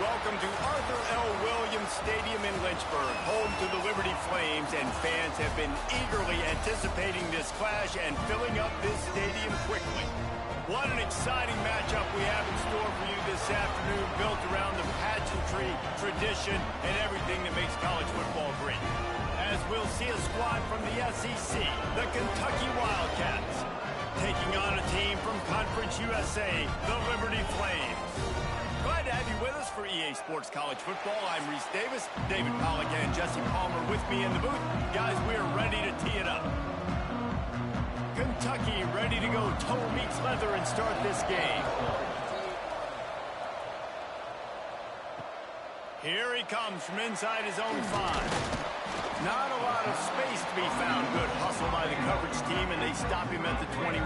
welcome to Arthur L. Williams Stadium in Lynchburg, home to the Liberty Flames, and fans have been eagerly anticipating this clash and filling up this stadium quickly. What an exciting matchup we have in store for you this afternoon, built around the pageantry, tradition, and everything that makes college football great. As we'll see a squad from the SEC, the Kentucky Wildcats, taking on a team from Conference USA, the Liberty Flames. Glad to have you with us for EA Sports College Football. I'm Reese Davis, David Pollack and Jesse Palmer with me in the booth. Guys, we are ready to tee it up. Kentucky ready to go toe meets leather and start this game. Here he comes from inside his own 5. Not a lot of space to be found. Good hustle by the coverage team, and they stop him at the 21.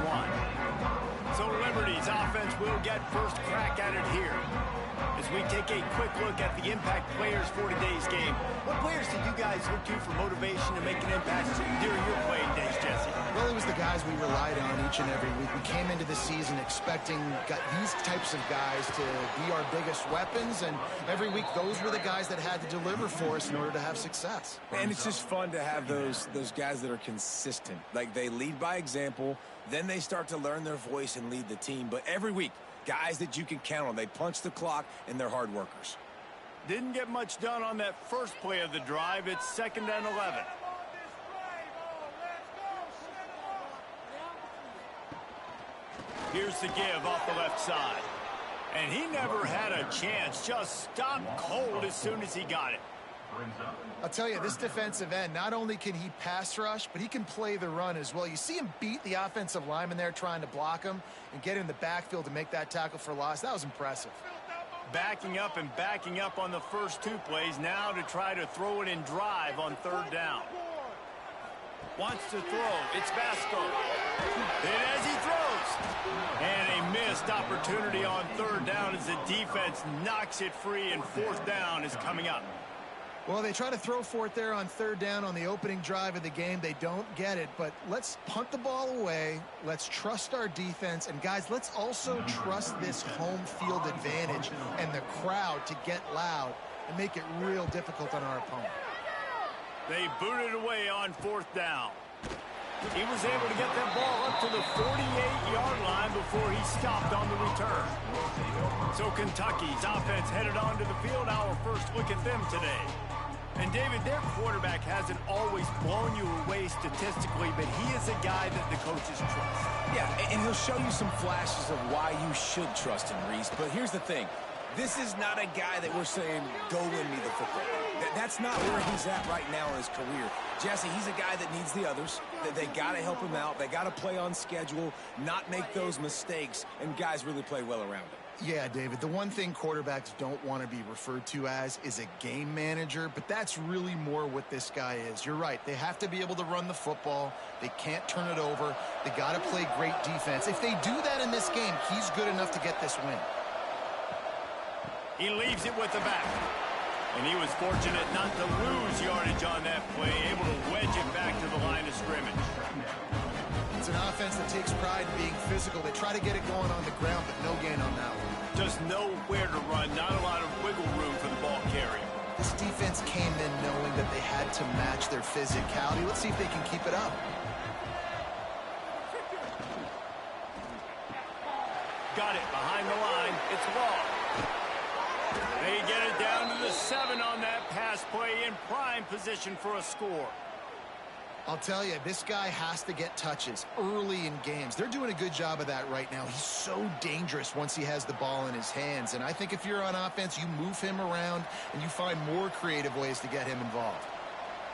So Liberty's offense will get first crack at it here. As we take a quick look at the impact players for today's game, what players did you guys look to for motivation to make an impact during your playing days, Jesse? Well, it was the guys we relied on each and every week. We came into the season expecting these types of guys to be our biggest weapons, and every week those were the guys that had to deliver for us in order to have success. And it's just fun to have those guys that are consistent. Like, they lead by example, then they start to learn their voice and lead the team. But every week, guys that you can count on. They punch the clock, and they're hard workers. Didn't get much done on that first play of the drive. It's 2nd and 11. Here's the give off the left side. And he never had a chance. Just stopped cold as soon as he got it. I'll tell you, this defensive end, not only can he pass rush, but he can play the run as well. You see him beat the offensive lineman there trying to block him and get in the backfield to make that tackle for loss. That was impressive. Backing up and backing up on the first 2 plays, now to try to throw it in drive on 3rd down. Wants to throw. It's Vasco. And as he throws. And a missed opportunity on 3rd down as the defense knocks it free, and 4th down is coming up. Well, they try to throw for it there on 3rd down on the opening drive of the game. They don't get it, but let's punt the ball away. Let's trust our defense. And, guys, let's also trust this home field advantage and the crowd to get loud and make it real difficult on our opponent. They booted away on 4th down. He was able to get that ball up to the 48-yard line before he stopped on the return. So Kentucky's offense headed onto the field. Our first look at them today. And, David, their quarterback hasn't always blown you away statistically, but he is a guy that the coaches trust. Yeah, and he'll show you some flashes of why you should trust him, Reese. But here's the thing. This is not a guy that we're saying, go win me the football. That's not where he's at right now in his career. Jesse, he's a guy that needs the others. They got to help him out. They got to play on schedule, not make those mistakes, and guys really play well around him. Yeah, David, the one thing quarterbacks don't want to be referred to as is a game manager, but that's really more what this guy is. You're right. They have to be able to run the football. They can't turn it over. They got to play great defense. If they do that in this game, he's good enough to get this win. He leaves it with the back. And he was fortunate not to lose yardage on that play, able to wedge it back to the line of scrimmage. It's an offense that takes pride in being physical. They try to get it going on the ground, but no gain on that one. Just nowhere to run, not a lot of wiggle room for the ball carrier. This defense came in knowing that they had to match their physicality. Let's see if they can keep it up. Got it behind the line. It's long. They get it down to the 7 on that pass play, in prime position for a score. I'll tell you, this guy has to get touches early in games. They're doing a good job of that right now. He's so dangerous once he has the ball in his hands. And I think if you're on offense, you move him around and you find more creative ways to get him involved.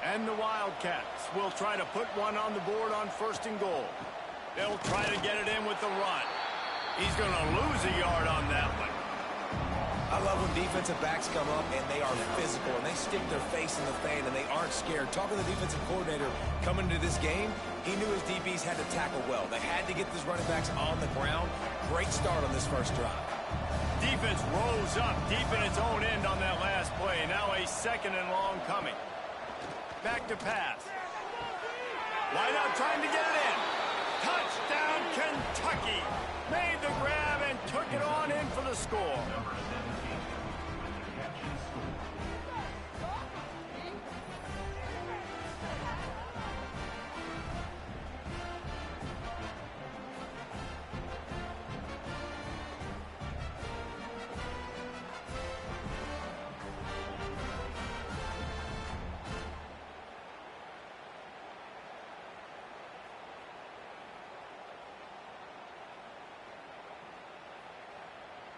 And the Wildcats will try to put one on the board on 1st and goal. They'll try to get it in with the run. He's going to lose a yard on that one. I love when defensive backs come up and they are physical and they stick their face in the fan and they aren't scared. Talking to the defensive coordinator coming into this game, he knew his DBs had to tackle well. They had to get these running backs on the ground. Great start on this first drive. Defense rose up deep in its own end on that last play. Now a 2nd and long coming. Back to pass. Wide out trying to get it in. Touchdown Kentucky. Made the grab and took it on in for the score.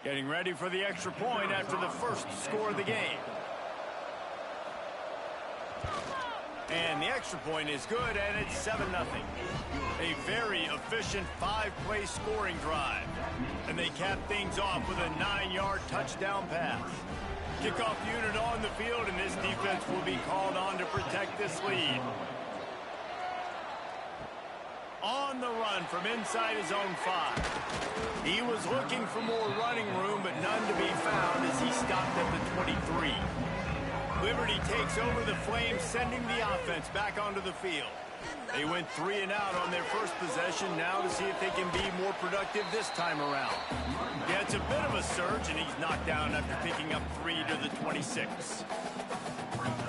Getting ready for the extra point after the first score of the game. And the extra point is good, and it's 7-0. A very efficient 5-play scoring drive. And they cap things off with a 9-yard touchdown pass. Kickoff unit on the field, and this defense will be called on to protect this lead. On the run from inside his own 5. He was looking for more running room, but none to be found as he stopped at the 23. Liberty takes over the Flames, sending the offense back onto the field. They went 3 and out on their first possession, now to see if they can be more productive this time around. Yeah, it's a bit of a surge, and he's knocked down after picking up 3 to the 26.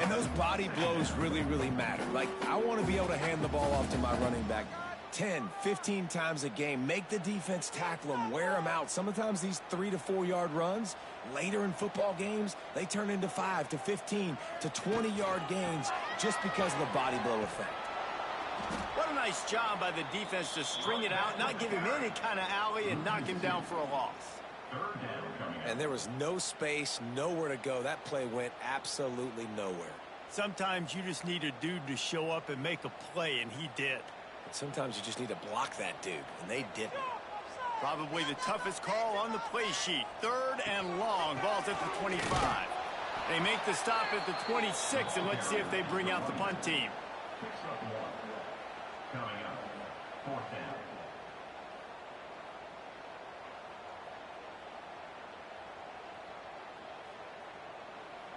And those body blows really, really matter. Like, I want to be able to hand the ball off to my running back 10, 15 times a game. Make the defense tackle them, wear them out. Sometimes these 3 to 4 yard runs, later in football games, they turn into 5 to 15 to 20 yard gains just because of the body blow effect. What a nice job by the defense to string it out, not give him any kind of alley, and knock him down for a loss. And there was no space, nowhere to go. That play went absolutely nowhere. Sometimes you just need a dude to show up and make a play, and he did. Sometimes you just need to block that dude, and they didn't. Probably the toughest call on the play sheet. 3rd and long. Ball's at the 25. They make the stop at the 26, and let's see if they bring out the punt team. Coming up, 4th down.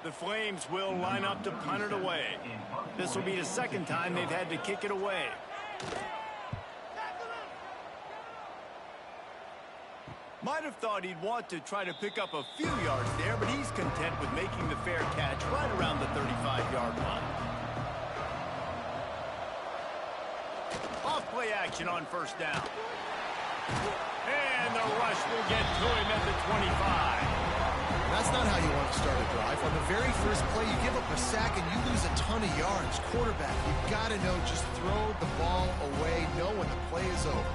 The Flames will line up to punt it away. This will be the second time they've had to kick it away. Might have thought he'd want to try to pick up a few yards there, but he's content with making the fair catch right around the 35-yard line. Off play action on 1st down. And the rush will get to him at the 25. That's not how you want to start a drive. On the very first play, you give up a sack and you lose a ton of yards. Quarterback, you've got to know, just throw the ball away, know when the play is over.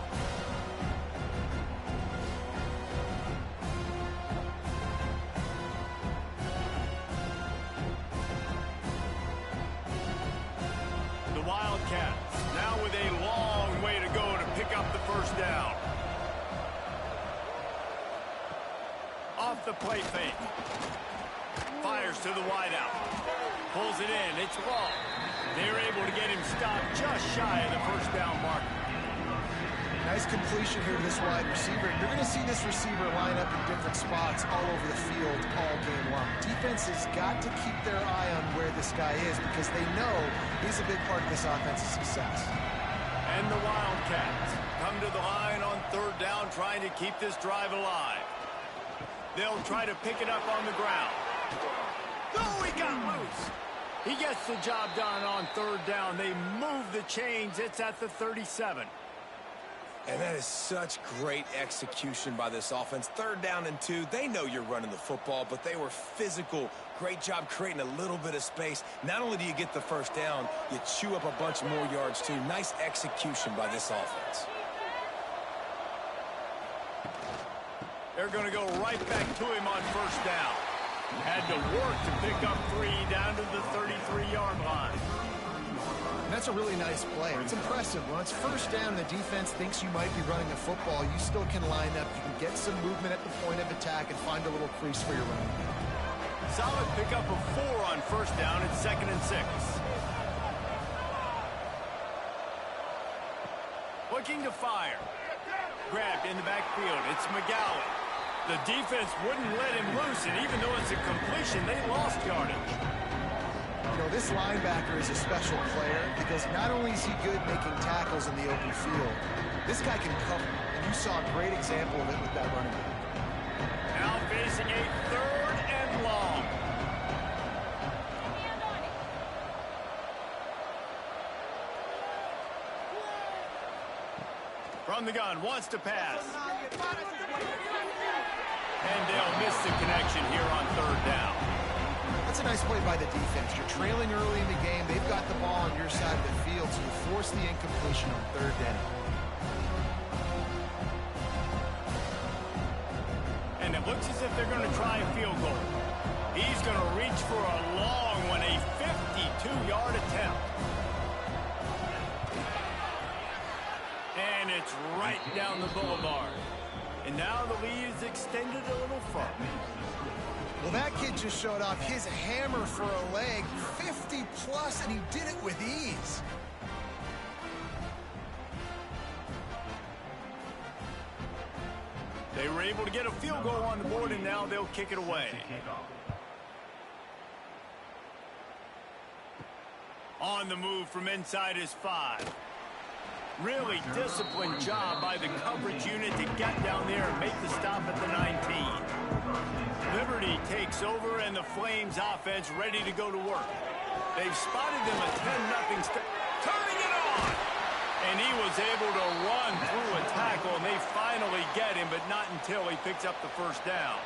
The Wildcats now with a long way to go to pick up the 1st down. Off the play fake. Fires to the wideout. Pulls it in. It's long. They're able to get him stopped just shy of the 1st down marker. Nice completion here to this wide receiver. You're going to see this receiver line up in different spots all over the field all game long. Defense has got to keep their eye on where this guy is because they know he's a big part of this offense's success. And the Wildcats come to the line on 3rd down, trying to keep this drive alive. They'll try to pick it up on the ground. Oh, he got loose. He gets the job done on 3rd down. They move the chains. It's at the 37. And that is such great execution by this offense. 3rd down and 2. They know you're running the football, but they were physical. Great job creating a little bit of space. Not only do you get the 1st down, you chew up a bunch more yards too. Nice execution by this offense. They're going to go right back to him on 1st down. Had to work to pick up 3 down to the 33-yard line. And that's a really nice play. It's impressive. When it's 1st down and the defense thinks you might be running the football, you still can line up. You can get some movement at the point of attack and find a little crease for your running back. Solid pickup of 4 on 1st down. It's 2nd and 6. Looking to fire. Grabbed in the backfield. It's McGowan. The defense wouldn't let him loose, and even though it's a completion, they lost yardage. You know, this linebacker is a special player because not only is he good making tackles in the open field, this guy can cover, and you saw a great example of it with that running back. Now facing a 3rd and long. From the gun, wants to pass. And they'll miss the connection here on third down. That's a nice play by the defense. You're trailing early in the game. They've got the ball on your side of the field, so you force the incompletion on third down. And it looks as if they're going to try a field goal. He's going to reach for a long one, a 52-yard attempt. And it's right down the boulevard. And now the lead is extended a little further. Well, that kid just showed off his hammer for a leg, 50-plus, and he did it with ease. They were able to get a field goal on the board, and now they'll kick it away. On the move from inside his 5. Really disciplined job by the coverage unit to get down there and make the stop at the 19. Liberty takes over, and the Flames offense ready to go to work. They've spotted them a 10-0 start. Turning it on! And he was able to run through a tackle, and they finally get him, but not until he picks up the first down.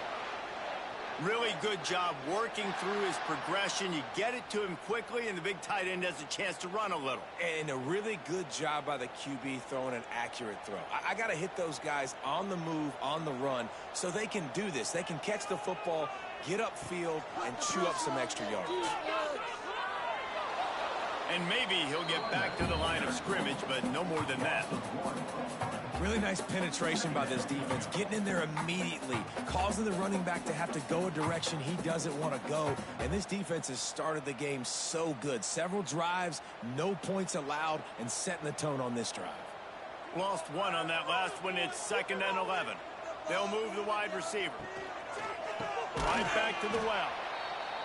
Really good job working through his progression. You get it to him quickly, and the big tight end has a chance to run a little. And a really good job by the QB throwing an accurate throw. I got to hit those guys on the move, on the run, so they can do this. They can catch the football, get upfield, and chew up some extra yards. And maybe he'll get back to the line of scrimmage, but no more than that. Really nice penetration by this defense, getting in there immediately, causing the running back to have to go a direction he doesn't want to go. And this defense has started the game so good. Several drives, no points allowed, and setting the tone on this drive. Lost one on that last one. It's 2nd and 11. They'll move the wide receiver. Right back to the well.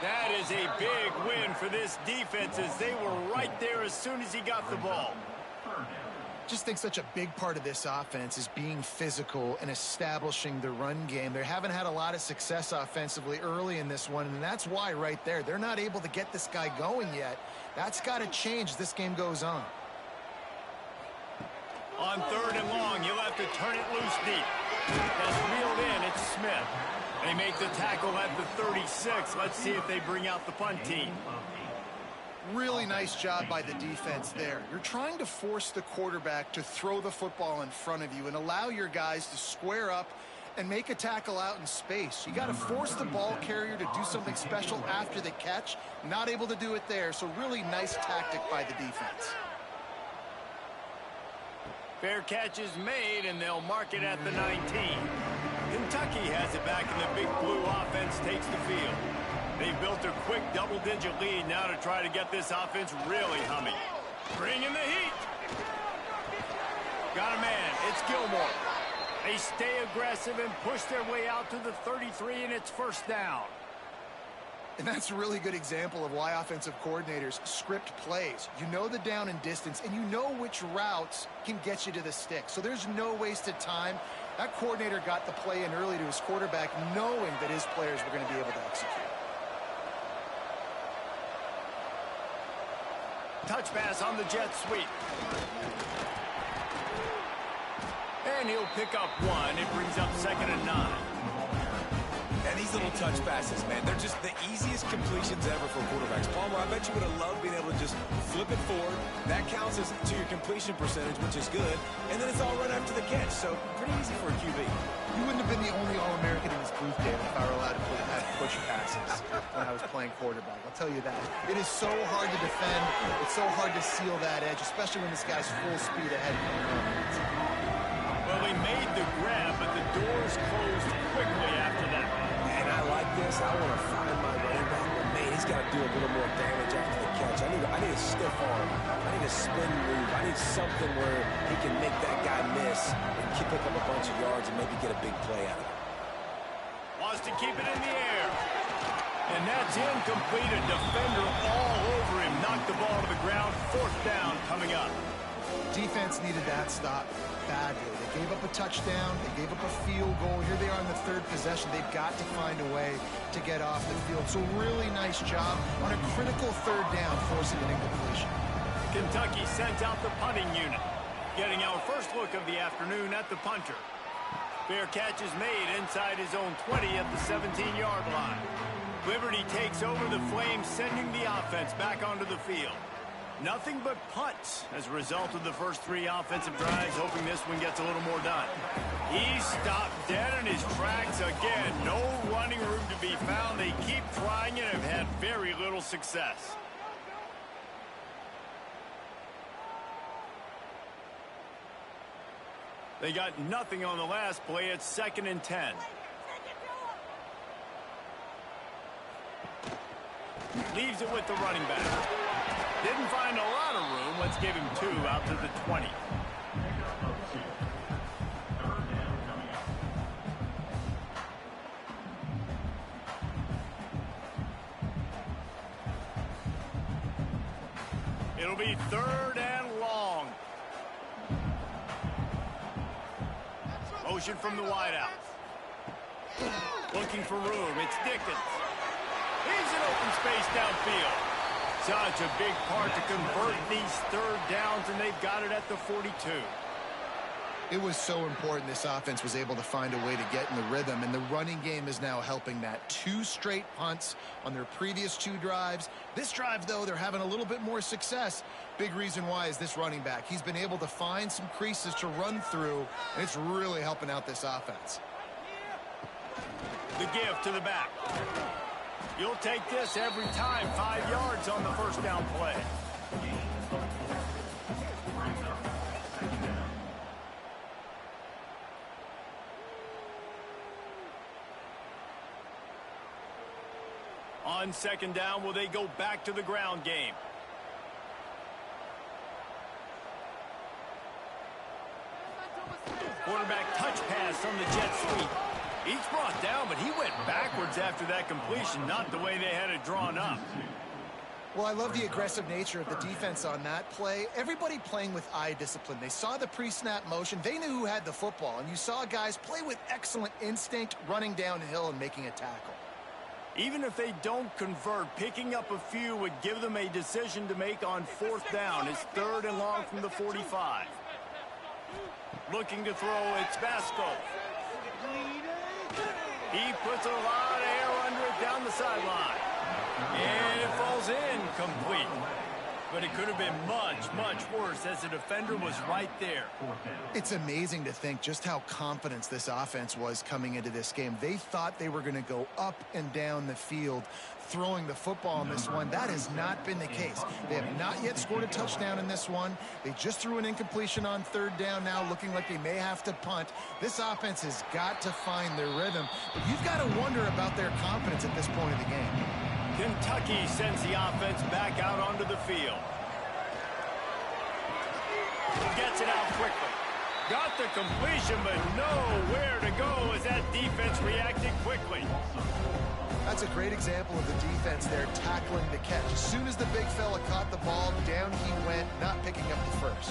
That is a big win for this defense, as they were right there as soon as he got the ball. Just think such a big part of this offense is being physical and establishing the run game. They haven't had a lot of success offensively early in this one, and that's why right there, they're not able to get this guy going yet. That's got to change as this game goes on. On 3rd and long, you'll have to turn it loose deep. That's reeled in. It's Smith. They make the tackle at the 36. Let's see if they bring out the punt team. Really nice job by the defense there. You're trying to force the quarterback to throw the football in front of you and allow your guys to square up and make a tackle out in space. You got to force the ball carrier to do something special after the catch. Not able to do it there, so really nice tactic by the defense. Fair catch is made, and they'll mark it at the 19. Kentucky has it back, and the Big Blue offense takes the field. They've built a quick double-digit lead now to try to get this offense really humming. Bring in the heat. Got a man. It's Gilmore. They stay aggressive and push their way out to the 33, and it's 1st down. And that's a really good example of why offensive coordinators script plays. You know the down and distance, and you know which routes can get you to the stick. So there's no wasted time. That coordinator got the play in early to his quarterback, knowing that his players were going to be able to execute. Touch pass on the jet sweep. And he'll pick up one. It brings up 2nd and 9. And these little touch passes, man, they're just the easiest completions ever for quarterbacks. Palmer, I bet you would have loved being able to just flip it forward. That counts as to your completion percentage, which is good. And then it's all right after the catch, so pretty easy for a QB. You wouldn't have been the only All-American in this booth, David, if I were allowed to have push passes when I was playing quarterback. I'll tell you that. It is so hard to defend. It's so hard to seal that edge, especially when this guy's full speed ahead. Well, he made the grab, but the doors closed quickly after that. And I like this. I want to find my running back, but man, he's got to do a little more damage after the catch. I need a stiff arm. I need a spin move. I need something where he can make that guy miss and pick up a bunch of yards and maybe get a big play out of it. Wants to keep it in the air. And that's incomplete. A defender all over him. Knocked the ball to the ground. 4th down coming up. Defense needed that stop badly. They gave up a touchdown. They gave up a field goal. Here they are in the 3rd possession. They've got to find a way to get off the field. So really nice job on a critical 3rd down, forcing an incompletion. Kentucky sent out the punting unit. Getting our first look of the afternoon at the punter. Fair catch is made inside his own 20 at the 17-yard line. Liberty takes over the Flames, sending the offense back onto the field. Nothing but punts as a result of the first 3 offensive drives, hoping this one gets a little more done. He stopped dead in his tracks again. No running room to be found. They keep trying and have had very little success. They got nothing on the last play. It's 2nd and 10. Leaves it with the running back. Didn't find a lot of room. Let's give him 2 out to the 20. It'll be 3rd and long. Motion from the wideout. Looking for room. It's Dickens. He's in open space downfield. Such a big part to convert these 3rd downs, and they've got it at the 42. It was so important this offense was able to find a way to get in the rhythm, and the running game is now helping that. 2 straight punts on their previous 2 drives. This drive, though, they're having a little bit more success. Big reason why is this running back. He's been able to find some creases to run through, and it's really helping out this offense. The give to the back. You'll take this every time. 5 yards on the first down play. On 2nd down, will they go back to the ground game? Quarterback touch pass on the jet sweep. He's brought down, but he went backwards after that completion, not the way they had it drawn up. Well, I love the aggressive nature of the defense on that play. Everybody playing with eye discipline. They saw the pre-snap motion. They knew who had the football, and you saw guys play with excellent instinct, running downhill and making a tackle. Even if they don't convert, picking up a few would give them a decision to make on 4th down. It's 3rd and long from the 45. Looking to throw, it's Vasco. He puts a lot of air under it down the sideline. And it falls incomplete. But it could have been much, much worse as the defender was right there. It's amazing to think just how confident this offense was coming into this game. They thought they were going to go up and down the field throwing the football in this one. That has not been the case. They have not yet scored a touchdown in this one. They just threw an incompletion on 3rd down now, looking like they may have to punt. This offense has got to find their rhythm. But you've got to wonder about their confidence at this point in the game. Kentucky sends the offense back out onto the field. Gets it out quickly. Got the completion, but nowhere to go as that defense reacted quickly. That's a great example of the defense there tackling the catch. As soon as the big fella caught the ball, down he went, not picking up the first.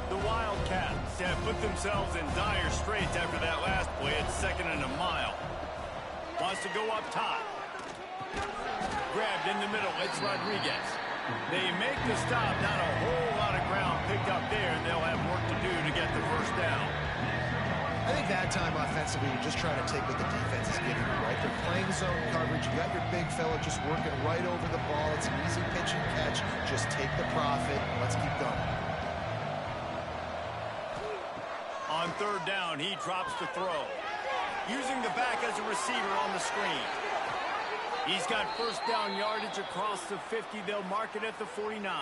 The Wildcats have put themselves in dire straits after that last play. It's 2nd and a mile. Wants to go up top. Grabbed in the middle. It's Rodriguez. They make the stop. Not a whole lot of ground picked up there. They'll have work to do to get the first down. I think that time offensively, you're just trying to take what the defense is giving you, right? They're playing zone coverage. You got your big fella just working right over the ball. It's an easy pitch and catch. Just take the profit. Let's keep going. On 3rd down, he drops the throw. Using the back as a receiver on the screen. He's got first down yardage across the 50. They'll mark it at the 49.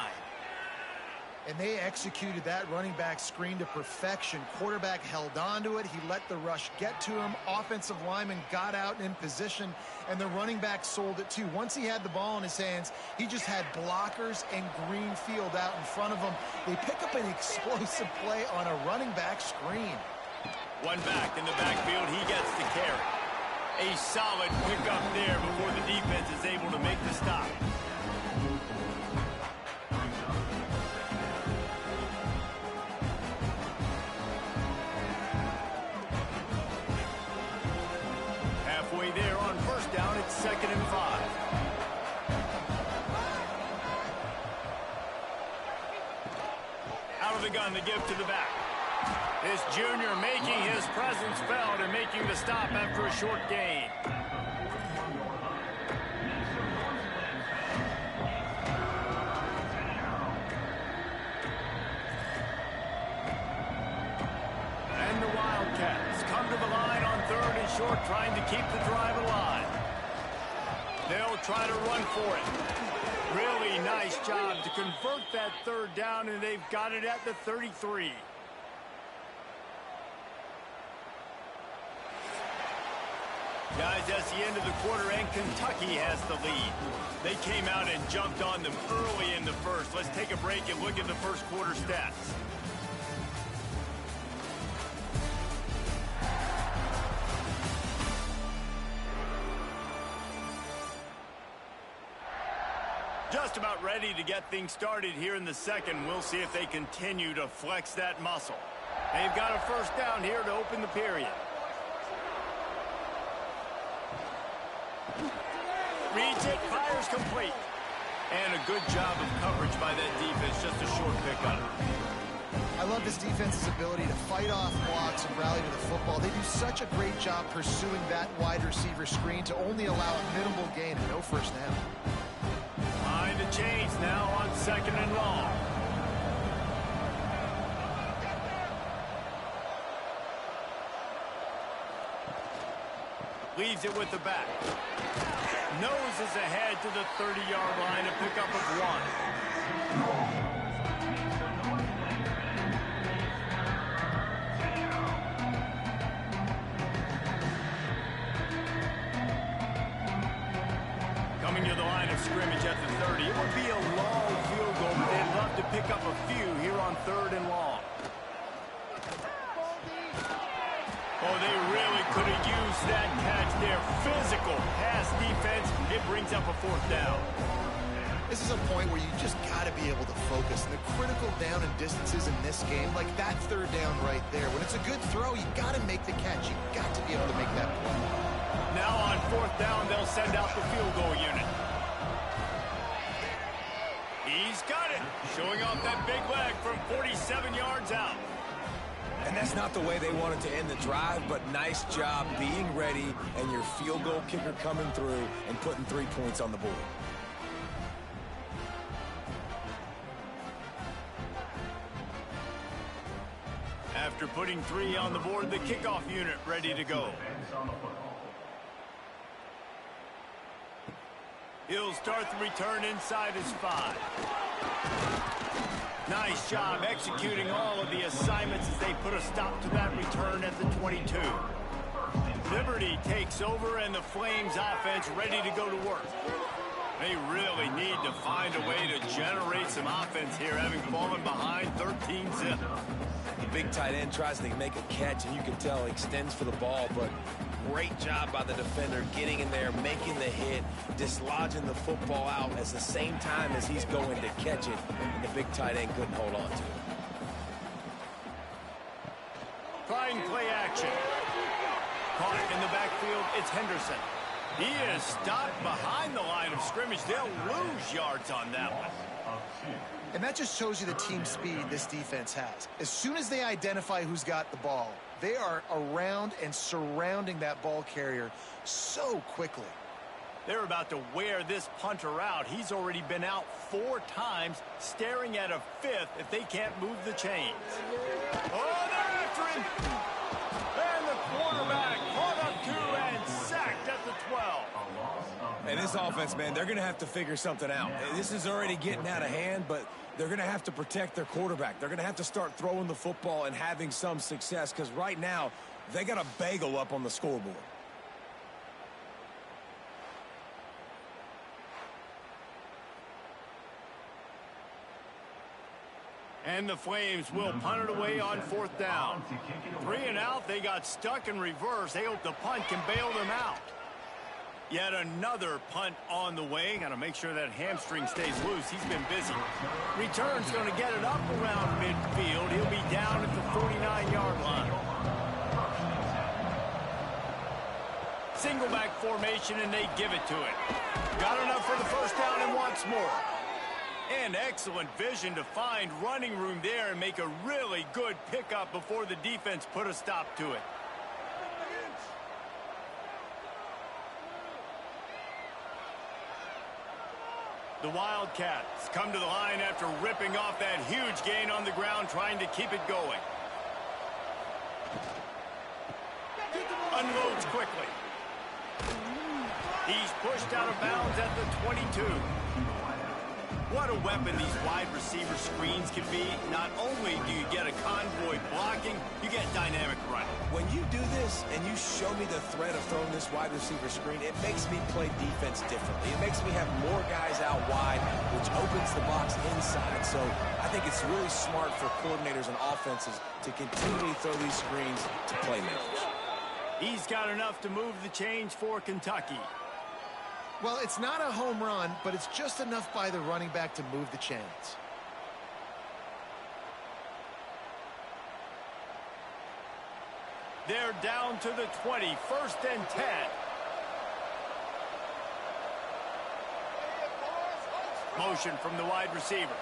And they executed that running back screen to perfection. Quarterback held on to it. He let the rush get to him. Offensive lineman got out in position, and the running back sold it too. Once he had the ball in his hands, he just had blockers and green field out in front of him. They pick up an explosive play on a running back screen. One back in the backfield. He gets the carry. A solid pickup there before the defense is able to make the stop. Halfway there on first down, it's 2nd and 5. Out of the gun to give to the back. This junior making his presence felt and making the stop after a short gain. And the Wildcats come to the line on 3rd and short, trying to keep the drive alive. They'll try to run for it. Really nice job to convert that 3rd down, and they've got it at the 33. Guys, that's the end of the quarter, and Kentucky has the lead. They came out and jumped on them early in the first. Let's take a break and look at the first quarter stats. Just about ready to get things started here in the second. We'll see if they continue to flex that muscle. They've got a first down here to open the period. Reads it, fires complete. And a good job of coverage by that defense, just a short pickup. I love this defense's ability to fight off blocks and rally to the football. They do such a great job pursuing that wide receiver screen to only allow a minimal gain and no first down. Line to change now on 2nd and long. Leaves it with the back. Noses ahead to the 30-yard line, a pickup of 1. Coming to the line of scrimmage at the 30. It would be a long field goal, but they'd love to pick up a few here on 3rd and long. Oh, they really could have used that catch there. Physical pass defense. It brings up a 4th down. This is a point where you just got to be able to focus. And the critical down and distances in this game, like that 3rd down right there. When it's a good throw, you got to make the catch. You got to be able to make that play. Now on 4th down, they'll send out the field goal unit. He's got it. Showing off that big leg from 47 yards out. And that's not the way they wanted to end the drive, but nice job being ready and your field goal kicker coming through and putting 3 points on the board. After putting 3 on the board, the kickoff unit ready to go. He'll start the return inside his 5. Nice job executing all of the assignments as they put a stop to that return at the 22. Liberty takes over, and the Flames offense ready to go to work. They really need to find a way to generate some offense here, having fallen behind 13-zip. The big tight end tries to make a catch, and you can tell he extends for the ball, but great job by the defender getting in there, making the hit, dislodging the football out at the same time as he's going to catch it, and the big tight end couldn't hold on to it. Trying play action. Caught in the backfield, it's Henderson. He is stopped behind the line of scrimmage. They'll lose yards on that one. And that just shows you the team speed this defense has. As soon as they identify who's got the ball, they are around and surrounding that ball carrier so quickly. They're about to wear this punter out. He's already been out 4 times, staring at a 5th if they can't move the chains. Oh, they're after him! And the quarterback caught up 2 and sacked at the 12. And this offense, man, they're going to have to figure something out. This is already getting out of hand, but they're going to have to protect their quarterback. They're going to have to start throwing the football and having some success, because right now they got a bagel up on the scoreboard. And the Flames will punt it away on 4th down. 3 and out, they got stuck in reverse. They hope the punt can bail them out. Yet another punt on the way. Got to make sure that hamstring stays loose. He's been busy. Return's going to get it up around midfield. He'll be down at the 49-yard line. Single back formation, and they give it to it. Got enough for the first down and wants more. And excellent vision to find running room there and make a really good pickup before the defense put a stop to it. The Wildcats come to the line after ripping off that huge gain on the ground, trying to keep it going. Unloads quickly. He's pushed out of bounds at the 22. What a weapon these wide receiver screens can be. Not only do you get a convoy blocking, you get dynamic running. When you do this and you show me the threat of throwing this wide receiver screen, it makes me play defense differently. It makes me have more guys out wide, which opens the box inside. So I think it's really smart for coordinators and offenses to continually throw these screens to playmakers. He's got enough to move the chains for Kentucky. Well, it's not a home run, but it's just enough by the running back to move the chains. They're down to the 20, 1st and 10. Motion from the wide receiver.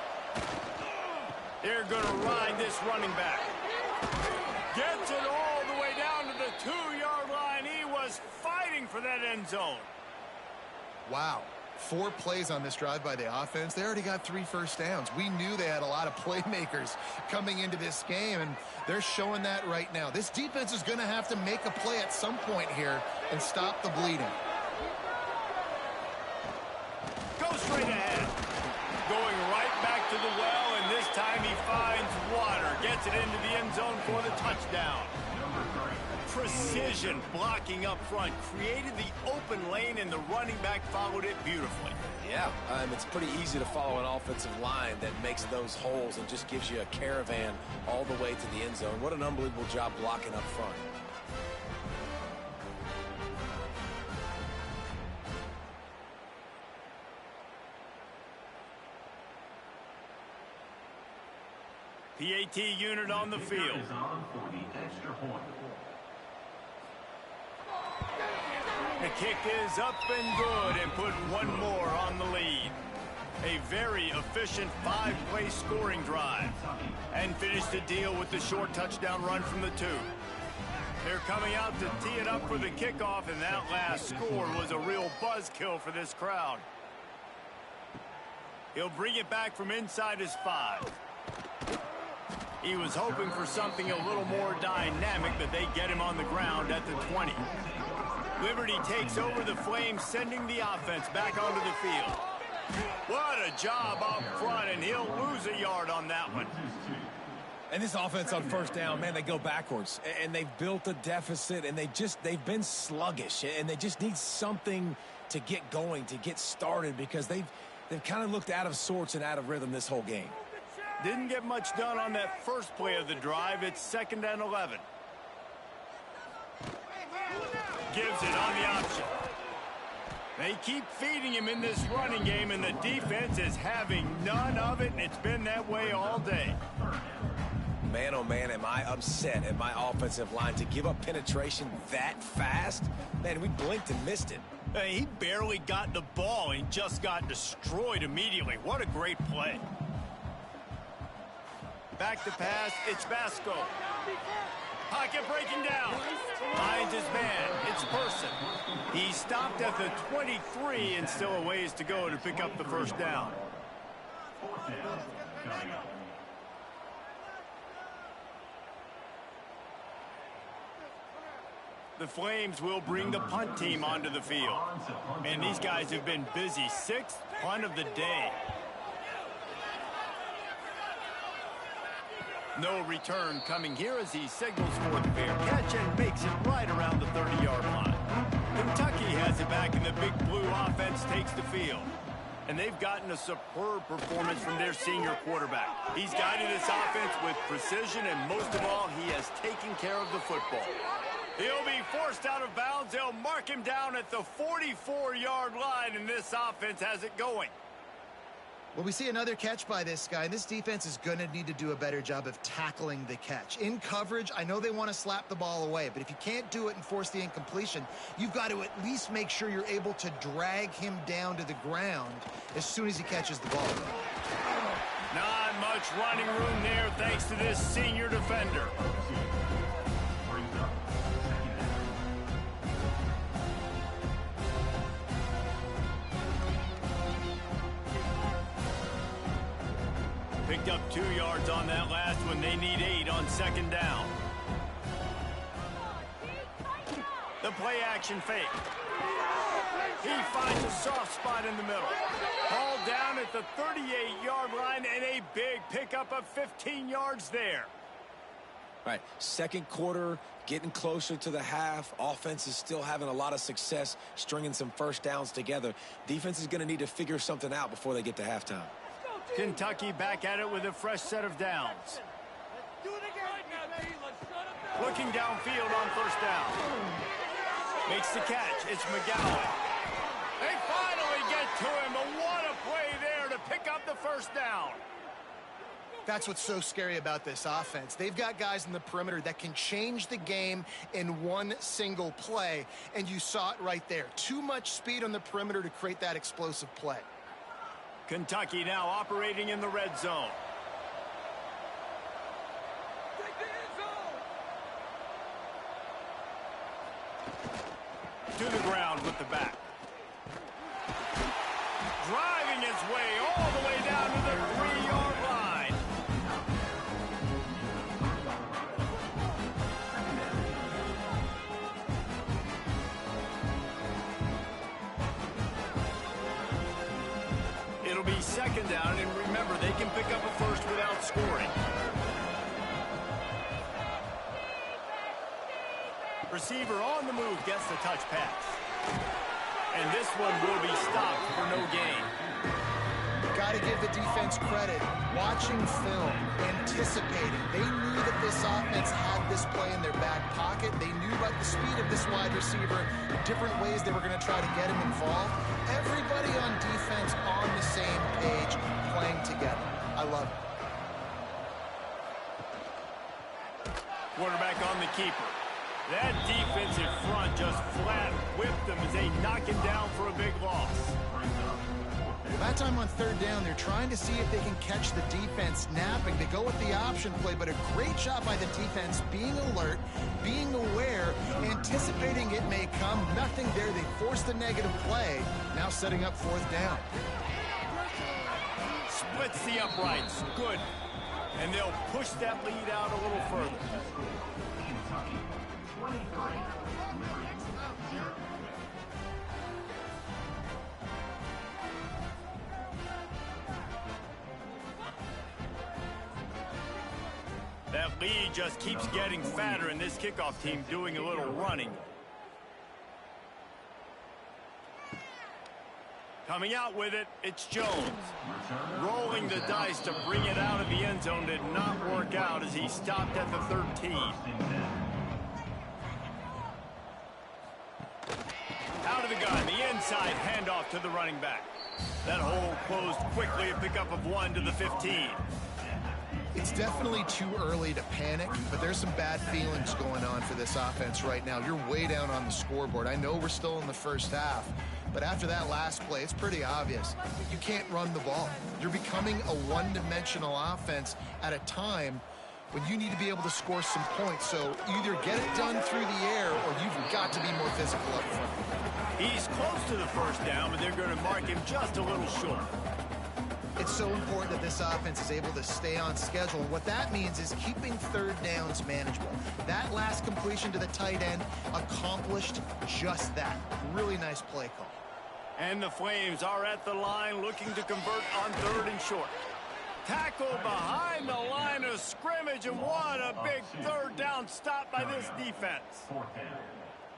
They're going to ride this running back. Gets it all the way down to the 2-yard line. He was fighting for that end zone. Wow. 4 plays on this drive by the offense. They already got 3 first downs. We knew they had a lot of playmakers coming into this game, and they're showing that right now. This defense is going to have to make a play at some point here and stop the bleeding. Go straight ahead. Going right back to the well, and this time he finds water. Gets it into the end zone for the touchdown. Precision blocking up front, created the open lane, and the running back followed it beautifully. Yeah, it's pretty easy to follow an offensive line that makes those holes and just gives you a caravan all the way to the end zone. What an unbelievable job blocking up front. PAT unit on the field. The kick is up and good, and put one more on the lead. A very efficient 5-play scoring drive. And finish the deal with the short touchdown run from the 2. They're coming out to tee it up for the kickoff, and that last score was a real buzzkill for this crowd. He'll bring it back from inside his 5. He was hoping for something a little more dynamic, but they get him on the ground at the 20. Liberty takes over the Flames, sending the offense back onto the field. What a job up front, and he'll lose a yard on that one. And this offense on first down, man, they go backwards. And they've built a deficit, and they've been sluggish. And they just need something to get going, to get started, because they've kind of looked out of sorts and out of rhythm this whole game. Didn't get much done on that first play of the drive. It's 2nd and 11. Gives it on the option. They keep feeding him in this running game, and the defense is having none of it, and it's been that way all day. Man, oh man, am I upset at my offensive line to give up penetration that fast? Man, we blinked and missed it. He barely got the ball. He just got destroyed immediately. What a great play. Back to pass, it's Basco. Pocket breaking down. Finds his man. It's Person. He stopped at the 23 and still a ways to go to pick up the first down. The Flames will bring the punt team onto the field. And these guys have been busy. 6th punt of the day. No return coming here as he signals for the fair catch and makes it right around the 30-yard line. Kentucky has it back, and the big blue offense takes the field. And they've gotten a superb performance from their senior quarterback. He's guided this offense with precision, and most of all, he has taken care of the football. He'll be forced out of bounds. They'll mark him down at the 44-yard line, and this offense has it going. Well, we see another catch by this guy, and this defense is going to need to do a better job of tackling the catch. In coverage, I know they want to slap the ball away, but if you can't do it and force the incompletion, you've got to at least make sure you're able to drag him down to the ground as soon as he catches the ball. Not much running room there thanks to this senior defender. Picked up 2 yards on that last one. They need 8 on second down. The play action fake. He finds a soft spot in the middle. Hauled down at the 38-yard line, and a big pickup of 15 yards there. All right, second quarter, getting closer to the half. Offense is still having a lot of success stringing some first downs together. Defense is going to need to figure something out before they get to halftime. Kentucky back at it with a fresh set of downs. Looking downfield on first down. Makes the catch. It's McGowan. They finally get to him, but what a play there to pick up the first down. That's what's so scary about this offense. They've got guys in the perimeter that can change the game in one single play, and you saw it right there. Too much speed on the perimeter to create that explosive play. Kentucky now operating in the red zone. To the ground with the back. Driving his way all the way down to the 3-yard line. It'll be second down, and remember, they can pick up a first without scoring. Receiver on the move gets the touch pass. And this one will be stopped for no gain. Got to give the defense credit. Watching film, anticipating. They knew that this offense had this play in their back pocket. They knew about the speed of this wide receiver, different ways they were going to try to get him involved. Everybody on defense on the same page, playing together. I love it. Quarterback on the keeper. That defensive front just flat whipped them as they knock him down for a big loss. That time on third down, they're trying to see if they can catch the defense napping. They go with the option play, but a great job by the defense being alert, being aware, anticipating it may come. Nothing there. They forced the negative play. Now setting up fourth down. Splits the uprights. Good. And they'll push that lead out a little further. That lead just keeps getting fatter, and this kickoff team doing a little running. Coming out with it, it's Jones. Rolling the dice to bring it out of the end zone did not work out as he stopped at the 13. Out of the gun, the inside handoff to the running back. That hole closed quickly, a pickup of 1 to the 15. It's definitely too early to panic, but there's some bad feelings going on for this offense right now. You're way down on the scoreboard. I know we're still in the first half, but after that last play, it's pretty obvious. You can't run the ball. You're becoming a one-dimensional offense at a time when you need to be able to score some points. So either get it done through the air or you've got to be more physical up front. He's close to the first down, but they're going to mark him just a little short. It's so important that this offense is able to stay on schedule. And what that means is keeping third downs manageable. That last completion to the tight end accomplished just that. Really nice play call. And the Flames are at the line looking to convert on third and short. Tackled behind the line of scrimmage, and what a big third down stop by this defense.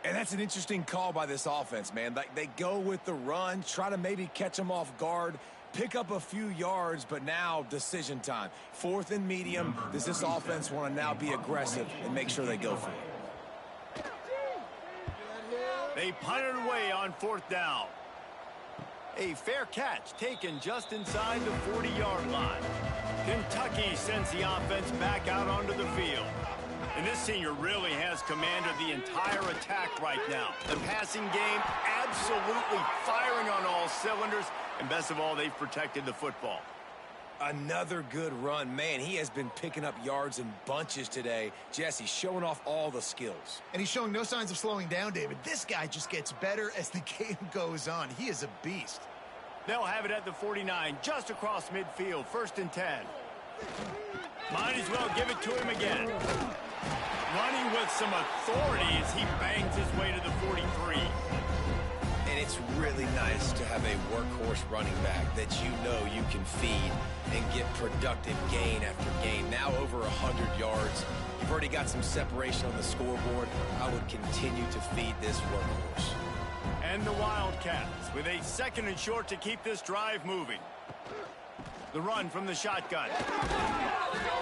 And that's an interesting call by this offense, man. Like, they go with the run, try to maybe catch them off guard, pick up a few yards, but now decision time. Fourth and medium. Does this offense want to now be aggressive and make sure they go for it? They punt it away on fourth down. A fair catch taken just inside the 40-yard line. Kentucky sends the offense back out onto the field. And this senior really has command of the entire attack right now. The passing game absolutely firing on all cylinders. And best of all, they've protected the football. Another good run. Man, he has been picking up yards in bunches today. Jesse showing off all the skills. And he's showing no signs of slowing down, David. This guy just gets better as the game goes on. He is a beast. They'll have it at the 49, just across midfield, 1st and 10. Might as well give it to him again. Running with some authority as he bangs his way to the 43. And it's really nice to have a workhorse running back that you know you can feed and get productive gain after gain. Now over 100 yards. You've already got some separation on the scoreboard. I would continue to feed this workhorse. And the Wildcats with a 2nd and short to keep this drive moving. The run from the shotgun.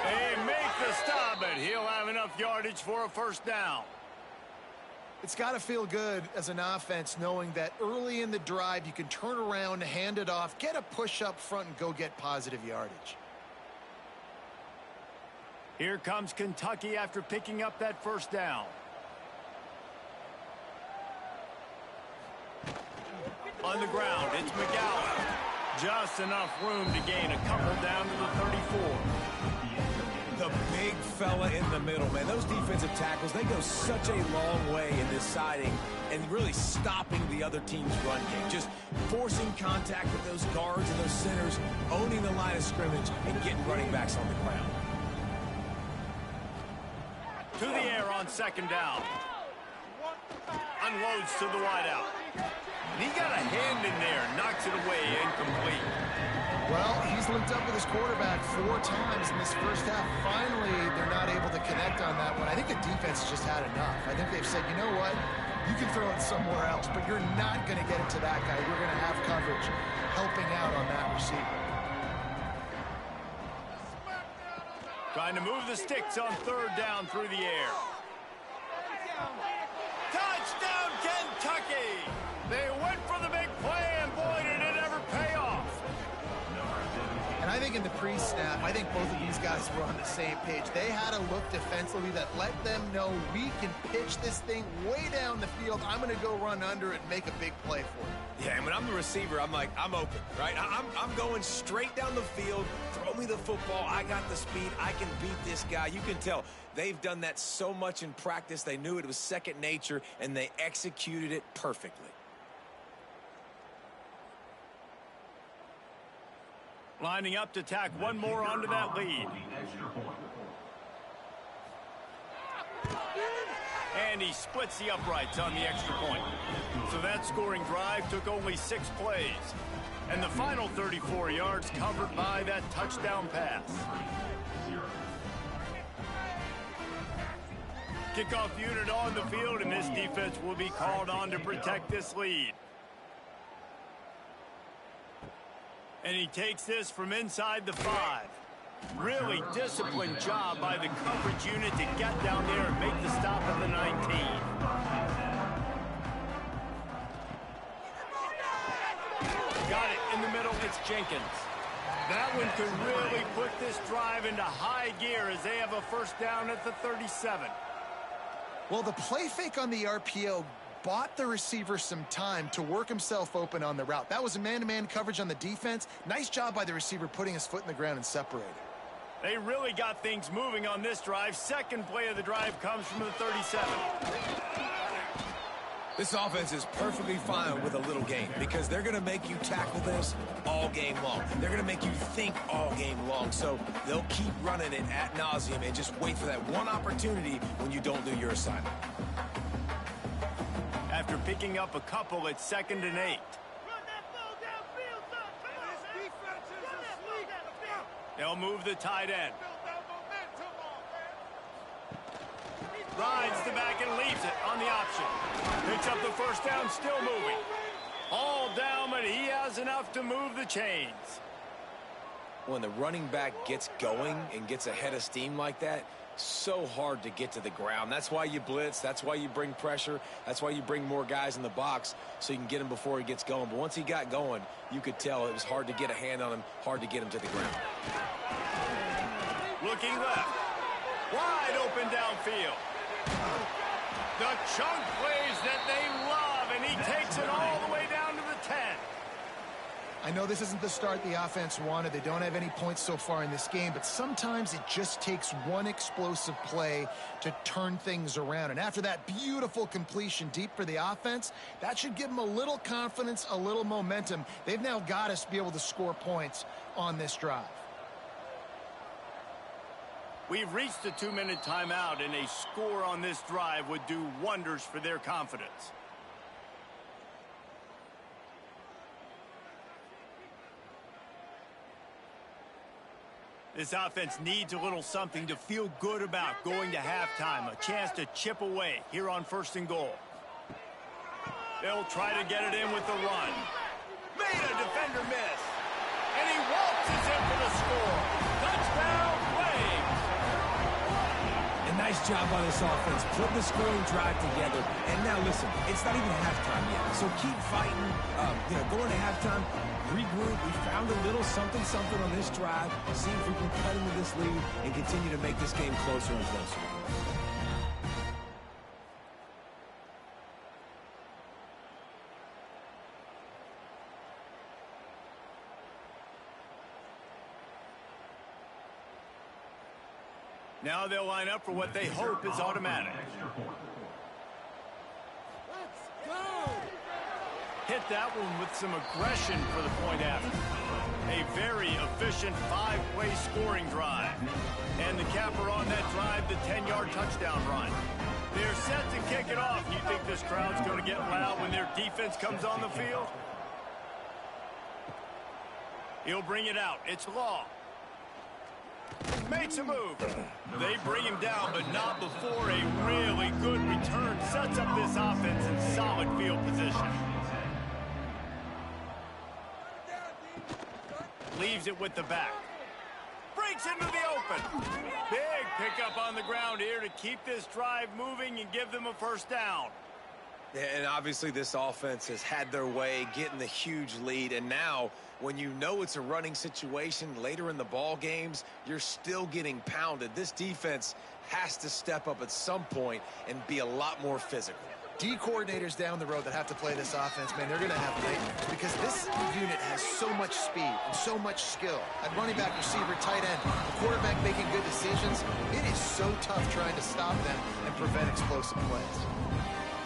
They make the stop, but he'll have enough yardage for a 1st down. It's got to feel good as an offense knowing that early in the drive you can turn around, hand it off, get a push up front, and go get positive yardage. Here comes Kentucky after picking up that 1st down. On the ground, it's McGowan. Just enough room to gain a couple down to the 34. The big fella in the middle, man. Those defensive tackles, they go such a long way in this siding and really stopping the other team's run game. Just forcing contact with those guards and those centers, owning the line of scrimmage, and getting running backs on the ground. To the air on 2nd down. Unloads to the wideout. He got a hand in there, knocks it away, incomplete. Well, he's linked up with his quarterback 4 times in this 1st half. Finally, they're not able to connect on that one. I think the defense just had enough. I think they've said, you know what? You can throw it somewhere else, but you're not going to get it to that guy. We're going to have coverage helping out on that receiver. Trying to move the sticks on 3rd down through the air. Touchdown, Kentucky! They went for the big play, and boy, did it ever pay off. And I think in the pre-snap, I think both of these guys were on the same page. They had a look defensively that let them know we can pitch this thing way down the field. I'm going to go run under it and make a big play for it. Yeah, and when I'm the receiver, I'm like, I'm open, right? I'm going straight down the field. Throw me the football. I got the speed. I can beat this guy. You can tell they've done that so much in practice. They knew it was second nature, and they executed it perfectly. Lining up to tack one more onto that lead. And he splits the uprights on the extra point. So that scoring drive took only 6 plays. And the final 34 yards covered by that touchdown pass. Kickoff unit on the field, and this defense will be called on to protect this lead. And he takes this from inside the 5. Really disciplined job by the coverage unit to get down there and make the stop at the 19. Got it in the middle. It's Jenkins. That one could really put this drive into high gear as they have a 1st down at the 37. Well, the play fake on the RPO bought the receiver some time to work himself open on the route. That was a man-to-man coverage on the defense. Nice job by the receiver putting his foot in the ground and separating. They really got things moving on this drive. 2nd play of the drive comes from the 37. This offense is perfectly fine with a little game because they're going to make you tackle this all game long. They're going to make you think all game long. So they'll keep running it ad nauseum and just wait for that one opportunity when you don't do your assignment. After picking up a couple, it's 2nd and 8. They'll move the tight end. Rides the back and leaves it on the option. Picks up the 1st down, still moving. All down, but he has enough to move the chains. When the running back gets going and gets ahead of steam like that, so hard to get to the ground. That's why you blitz. That's why you bring pressure. That's why you bring more guys in the box so you can get him before he gets going. But once he got going, you could tell it was hard to get a hand on him, hard to get him to the ground. Looking left. Wide open downfield. The chunk plays that they love, and he takes it all the way down to the 10. I know this isn't the start the offense wanted. They don't have any points so far in this game, but sometimes it just takes one explosive play to turn things around. And after that beautiful completion deep for the offense, that should give them a little confidence, a little momentum. They've now got to be able to score points on this drive. We've reached a 2-minute timeout, and a score on this drive would do wonders for their confidence. This offense needs a little something to feel good about going to halftime. A chance to chip away here on 1st and goal. They'll try to get it in with the run. Made a defender miss. And he waltzes in for the score. Touchdown, Flames. A nice job by this offense, putting the scoring drive together. And now listen, it's not even halftime yet. So keep fighting, going to halftime. Regroup. We found a little something on this drive. See if we can cut into this lead and continue to make this game closer and closer. Now they'll line up for what they hope is automatic. Hit that one with some aggression for the point after. A very efficient 5-play scoring drive. And the capper on that drive, the 10-yard touchdown run. They're set to kick it off. You think this crowd's going to get loud when their defense comes on the field? He'll bring it out. It's Law. Makes a move. They bring him down, but not before a really good return. Sets up this offense in solid field position. Leaves it with the back. Breaks into the open. Big pickup on the ground here to keep this drive moving and give them a 1st down. And obviously this offense has had their way, getting the huge lead. And now, when you know it's a running situation later in the ball games, you're still getting pounded. This defense has to step up at some point and be a lot more physical. D coordinators down the road that have to play this offense, man, they're going to have nightmares because this unit has so much speed and so much skill. At running back, receiver, tight end, the quarterback making good decisions, it is so tough trying to stop them and prevent explosive plays.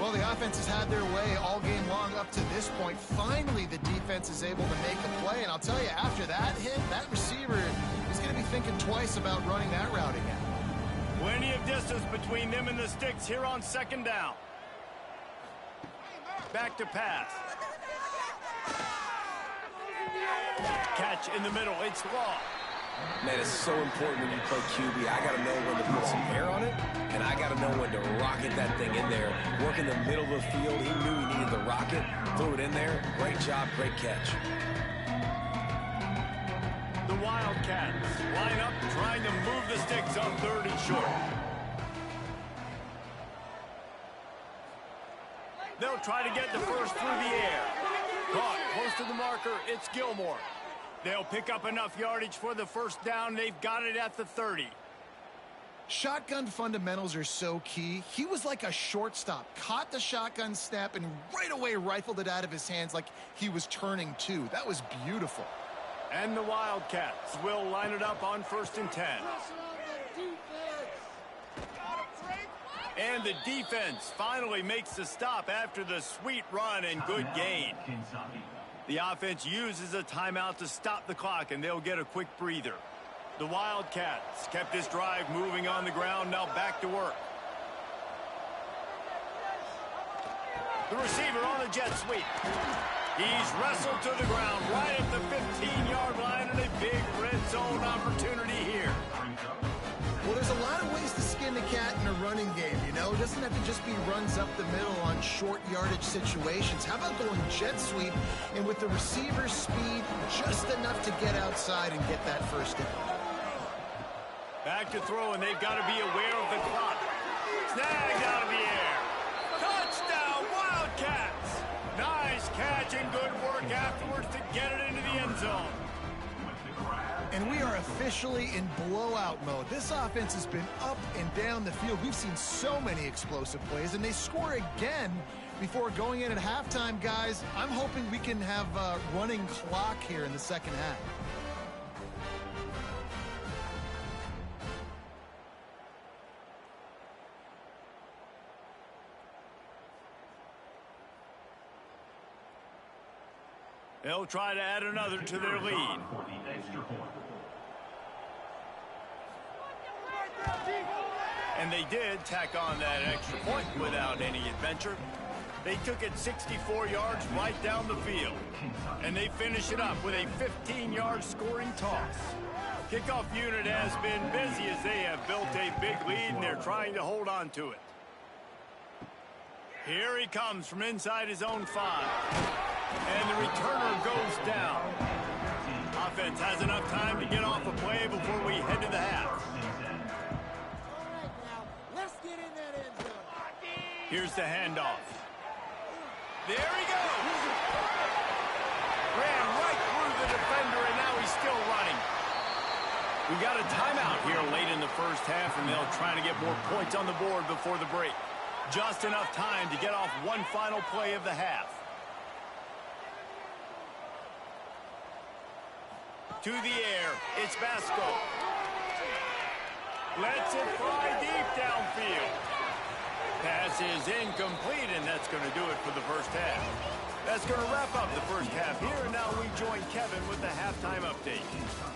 Well, the offense has had their way all game long up to this point. Finally, the defense is able to make a play, and I'll tell you, after that hit, that receiver is going to be thinking twice about running that route again. Plenty of distance between them and the sticks here on 2nd down. Back to pass. Catch in the middle. It's Law. Man, it's so important when you play QB. I got to know when to put some air on it, and I got to know when to rocket that thing in there. Work in the middle of the field. He knew he needed the rocket. Threw it in there. Great job. Great catch. The Wildcats line up trying to move the sticks on 3rd and short. They'll try to get the first through the air. Caught close to the marker. It's Gilmore. They'll pick up enough yardage for the 1st down. They've got it at the 30. Shotgun fundamentals are so key. He was like a shortstop. Caught the shotgun snap and right away rifled it out of his hands like he was turning 2. That was beautiful. And the Wildcats will line it up on 1st and 10. And the defense finally makes the stop after the sweet run and good gain. The offense uses a timeout to stop the clock, and they'll get a quick breather. The Wildcats kept this drive moving on the ground, now back to work. The receiver on the jet sweep. He's wrestled to the ground right at the 15-yard line, and a big red zone opportunity here. Well, there's a lot of ways to skin the cat in a running game, you know? It doesn't have to just be runs up the middle on short yardage situations. How about going jet sweep and with the receiver's speed, just enough to get outside and get that 1st down? Back to throw, and they've got to be aware of the clock. Snagged out of the air. Touchdown, Wildcats! Nice catch and good work afterwards to get it into the end zone. And we are officially in blowout mode. This offense has been up and down the field. We've seen so many explosive plays, and they score again before going in at halftime, guys. I'm hoping we can have a running clock here in the second half. They'll try to add another to their lead. And they did tack on that extra point without any adventure. They took it 64 yards right down the field. And they finish it up with a 15-yard scoring toss. Kickoff unit has been busy as they have built a big lead, and they're trying to hold on to it. Here he comes from inside his own 5. And the returner goes down. Offense has enough time to get off a play before we head to the half. Here's the handoff. There he goes. Ran right through the defender, and now he's still running. We got a timeout here late in the first half, and they'll try to get more points on the board before the break. Just enough time to get off one final play of the half. To the air, it's Vasco. Lets it fly deep downfield. Pass is incomplete, and that's going to do it for the first half. That's going to wrap up the first half here, and now we join Kevin with the halftime update.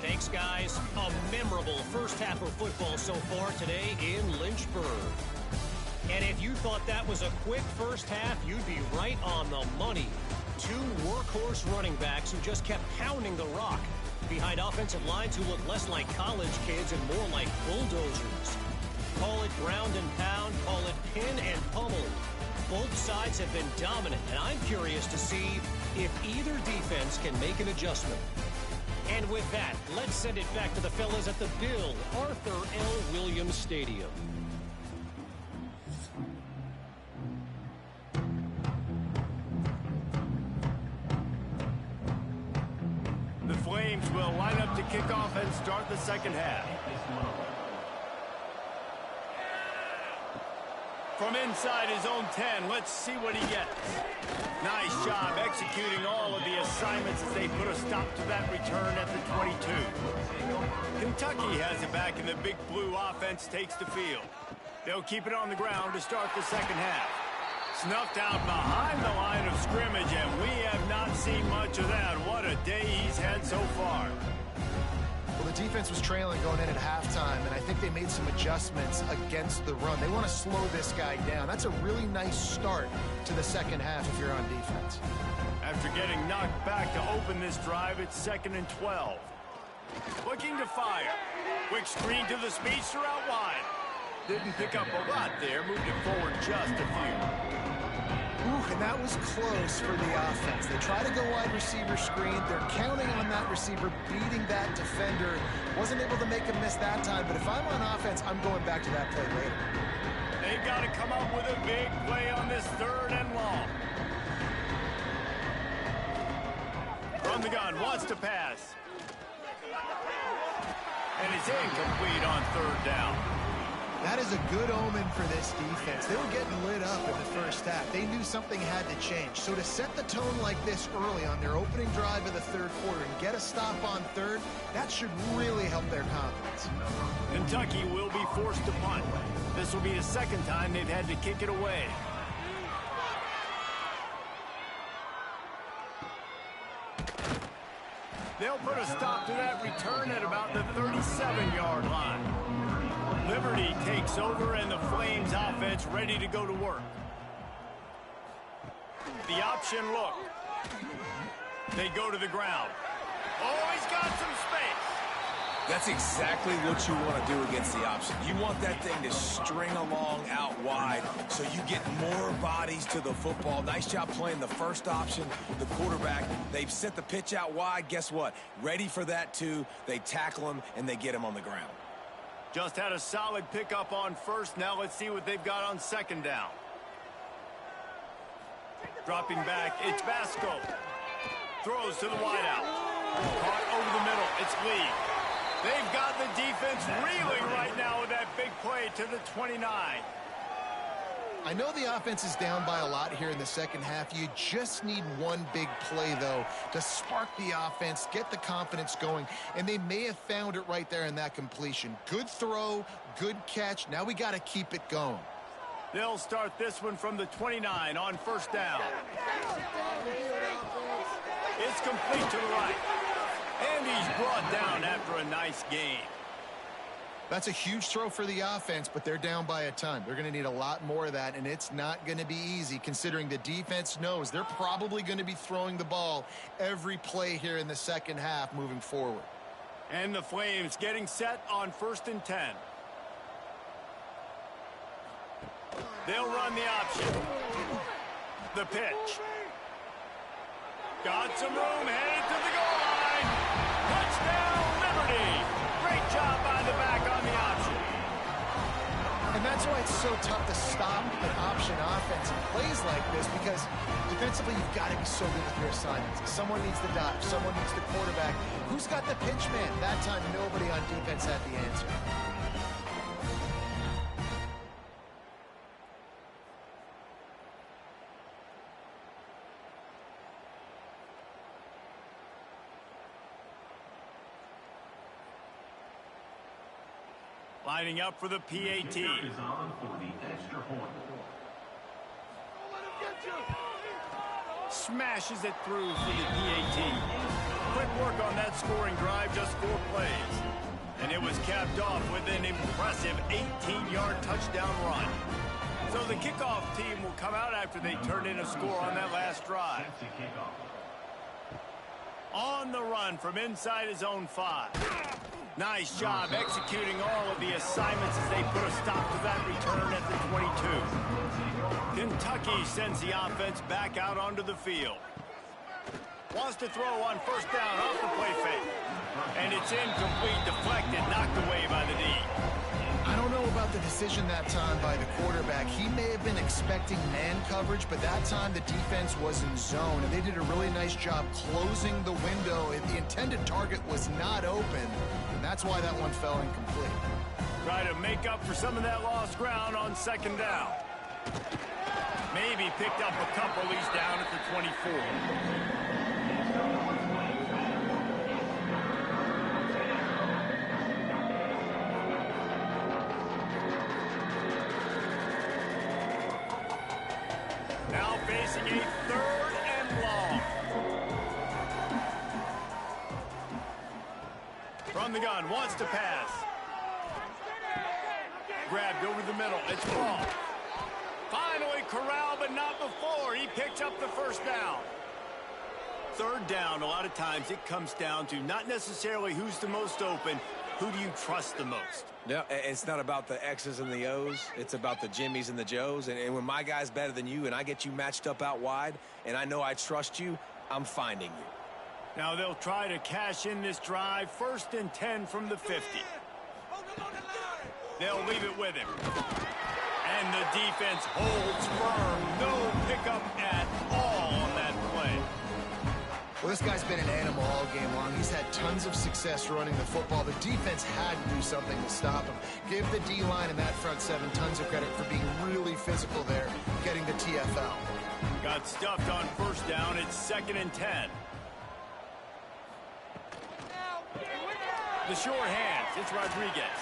Thanks, guys. A memorable first half of football so far today in Lynchburg. And if you thought that was a quick first half, you'd be right on the money. 2 workhorse running backs who just kept pounding the rock behind offensive lines who look less like college kids and more like bulldozers. Call it ground and pound, call it pin and pummel. Both sides have been dominant, and I'm curious to see if either defense can make an adjustment. And with that, let's send it back to the fellas at the Bill Arthur L. Williams Stadium. The Flames will line up to kick off and start the second half. From inside his own 10, let's see what he gets. Nice job executing all of the assignments as they put a stop to that return at the 22. Kentucky has it back, and the Big Blue offense takes the field. They'll keep it on the ground to start the second half. Snuffed out behind the line of scrimmage, and we have not seen much of that. What a day he's had so far. Well, the defense was trailing going in at halftime, and I think they made some adjustments against the run. They want to slow this guy down. That's a really nice start to the second half if you're on defense. After getting knocked back to open this drive, it's 2nd and 12. Looking to fire. Quick screen to the speedster out wide. Didn't pick up a lot there, moved it forward just a few. Ooh, and that was close for the offense. They try to go wide receiver screen. They're counting on that receiver beating that defender. Wasn't able to make him miss that time, but if I'm on offense, I'm going back to that play later. They've got to come up with a big play on this 3rd and long. From the gun, wants to pass. And it's incomplete on 3rd down. That is a good omen for this defense. They were getting lit up in the first half. They knew something had to change. So to set the tone like this early on their opening drive of the 3rd quarter and get a stop on 3rd, that should really help their confidence. Kentucky will be forced to punt. This will be the 2nd time they've had to kick it away. They'll put a stop to that return at about the 37-yard line. Liberty takes over, and the Flames offense ready to go to work. The option look. They go to the ground. Oh, he's got some space. That's exactly what you want to do against the option. You want that thing to string along out wide so you get more bodies to the football. Nice job playing the first option, the quarterback. They've set the pitch out wide. Guess what? Ready for that, too. They tackle him, and they get him on the ground. Just had a solid pickup on first. Now let's see what they've got on second down. Dropping back, it's Vasco. Throws to the wideout. Caught over the middle, it's Lee. They've got the defense reeling right now with that big play to the 29. I know the offense is down by a lot here in the second half. You just need one big play, though, to spark the offense, get the confidence going, and they may have found it right there in that completion. Good throw, good catch. Now we got to keep it going. They'll start this one from the 29 on first down. It's complete to the right. And he's brought down after a nice gain. That's a huge throw for the offense, but they're down by a ton. They're going to need a lot more of that, and it's not going to be easy considering the defense knows they're probably going to be throwing the ball every play here in the second half moving forward. And the Flames getting set on 1st and 10. They'll run the option. The pitch. Got some room, headed to the goal line. Touchdown, Liberty. Great job by the back on the option. And that's why it's so tough to stop an option offense in plays like this, because defensively you've got to be so good with your assignments. Someone needs the dodge. Someone needs the quarterback. Who's got the pinch man? That time nobody on defense had the answer. Lining up for the PAT. Is on for the extra point. Smashes it through for the PAT. Quick work on that scoring drive, just 4 plays. And it was capped off with an impressive 18-yard touchdown run. So the kickoff team will come out after they turn in a score on that last drive. On the run from inside his own 5. Nice job executing all of the assignments as they put a stop to that return at the 22. Kentucky sends the offense back out onto the field. Wants to throw on first down off the play fake. And it's incomplete, deflected, knocked away by the D. I don't know about the decision that time by the quarterback. He may have been expecting man coverage, but that time the defense was in zone, and they did a really nice job closing the window. The intended target was not open, and that's why that one fell incomplete. Try to make up for some of that lost ground on second down. Maybe picked up a couple. He's down at the 24. Now facing a 3rd and long. From the gun, wants to pass. Grabbed over the middle, it's Ball. Finally corralled, but not before. He picks up the first down. 3rd down, a lot of times it comes down to not necessarily who's the most open, who do you trust the most? No, it's not about the X's and the O's. It's about the Jimmys and the Joes. And when my guy's better than you and I get you matched up out wide and I know I trust you, I'm finding you. Now they'll try to cash in this drive. 1st and 10 from the 50. They'll leave it with him. And the defense holds firm. No pickup at all on that play. Well, this guy's been an animal all game long. He's had tons of success running the football. The defense had to do something to stop him. Give the D-line and that front 7 tons of credit for being really physical there, getting the TFL. Got stuffed on first down. It's 2nd and 10. The short hands. It's Rodriguez.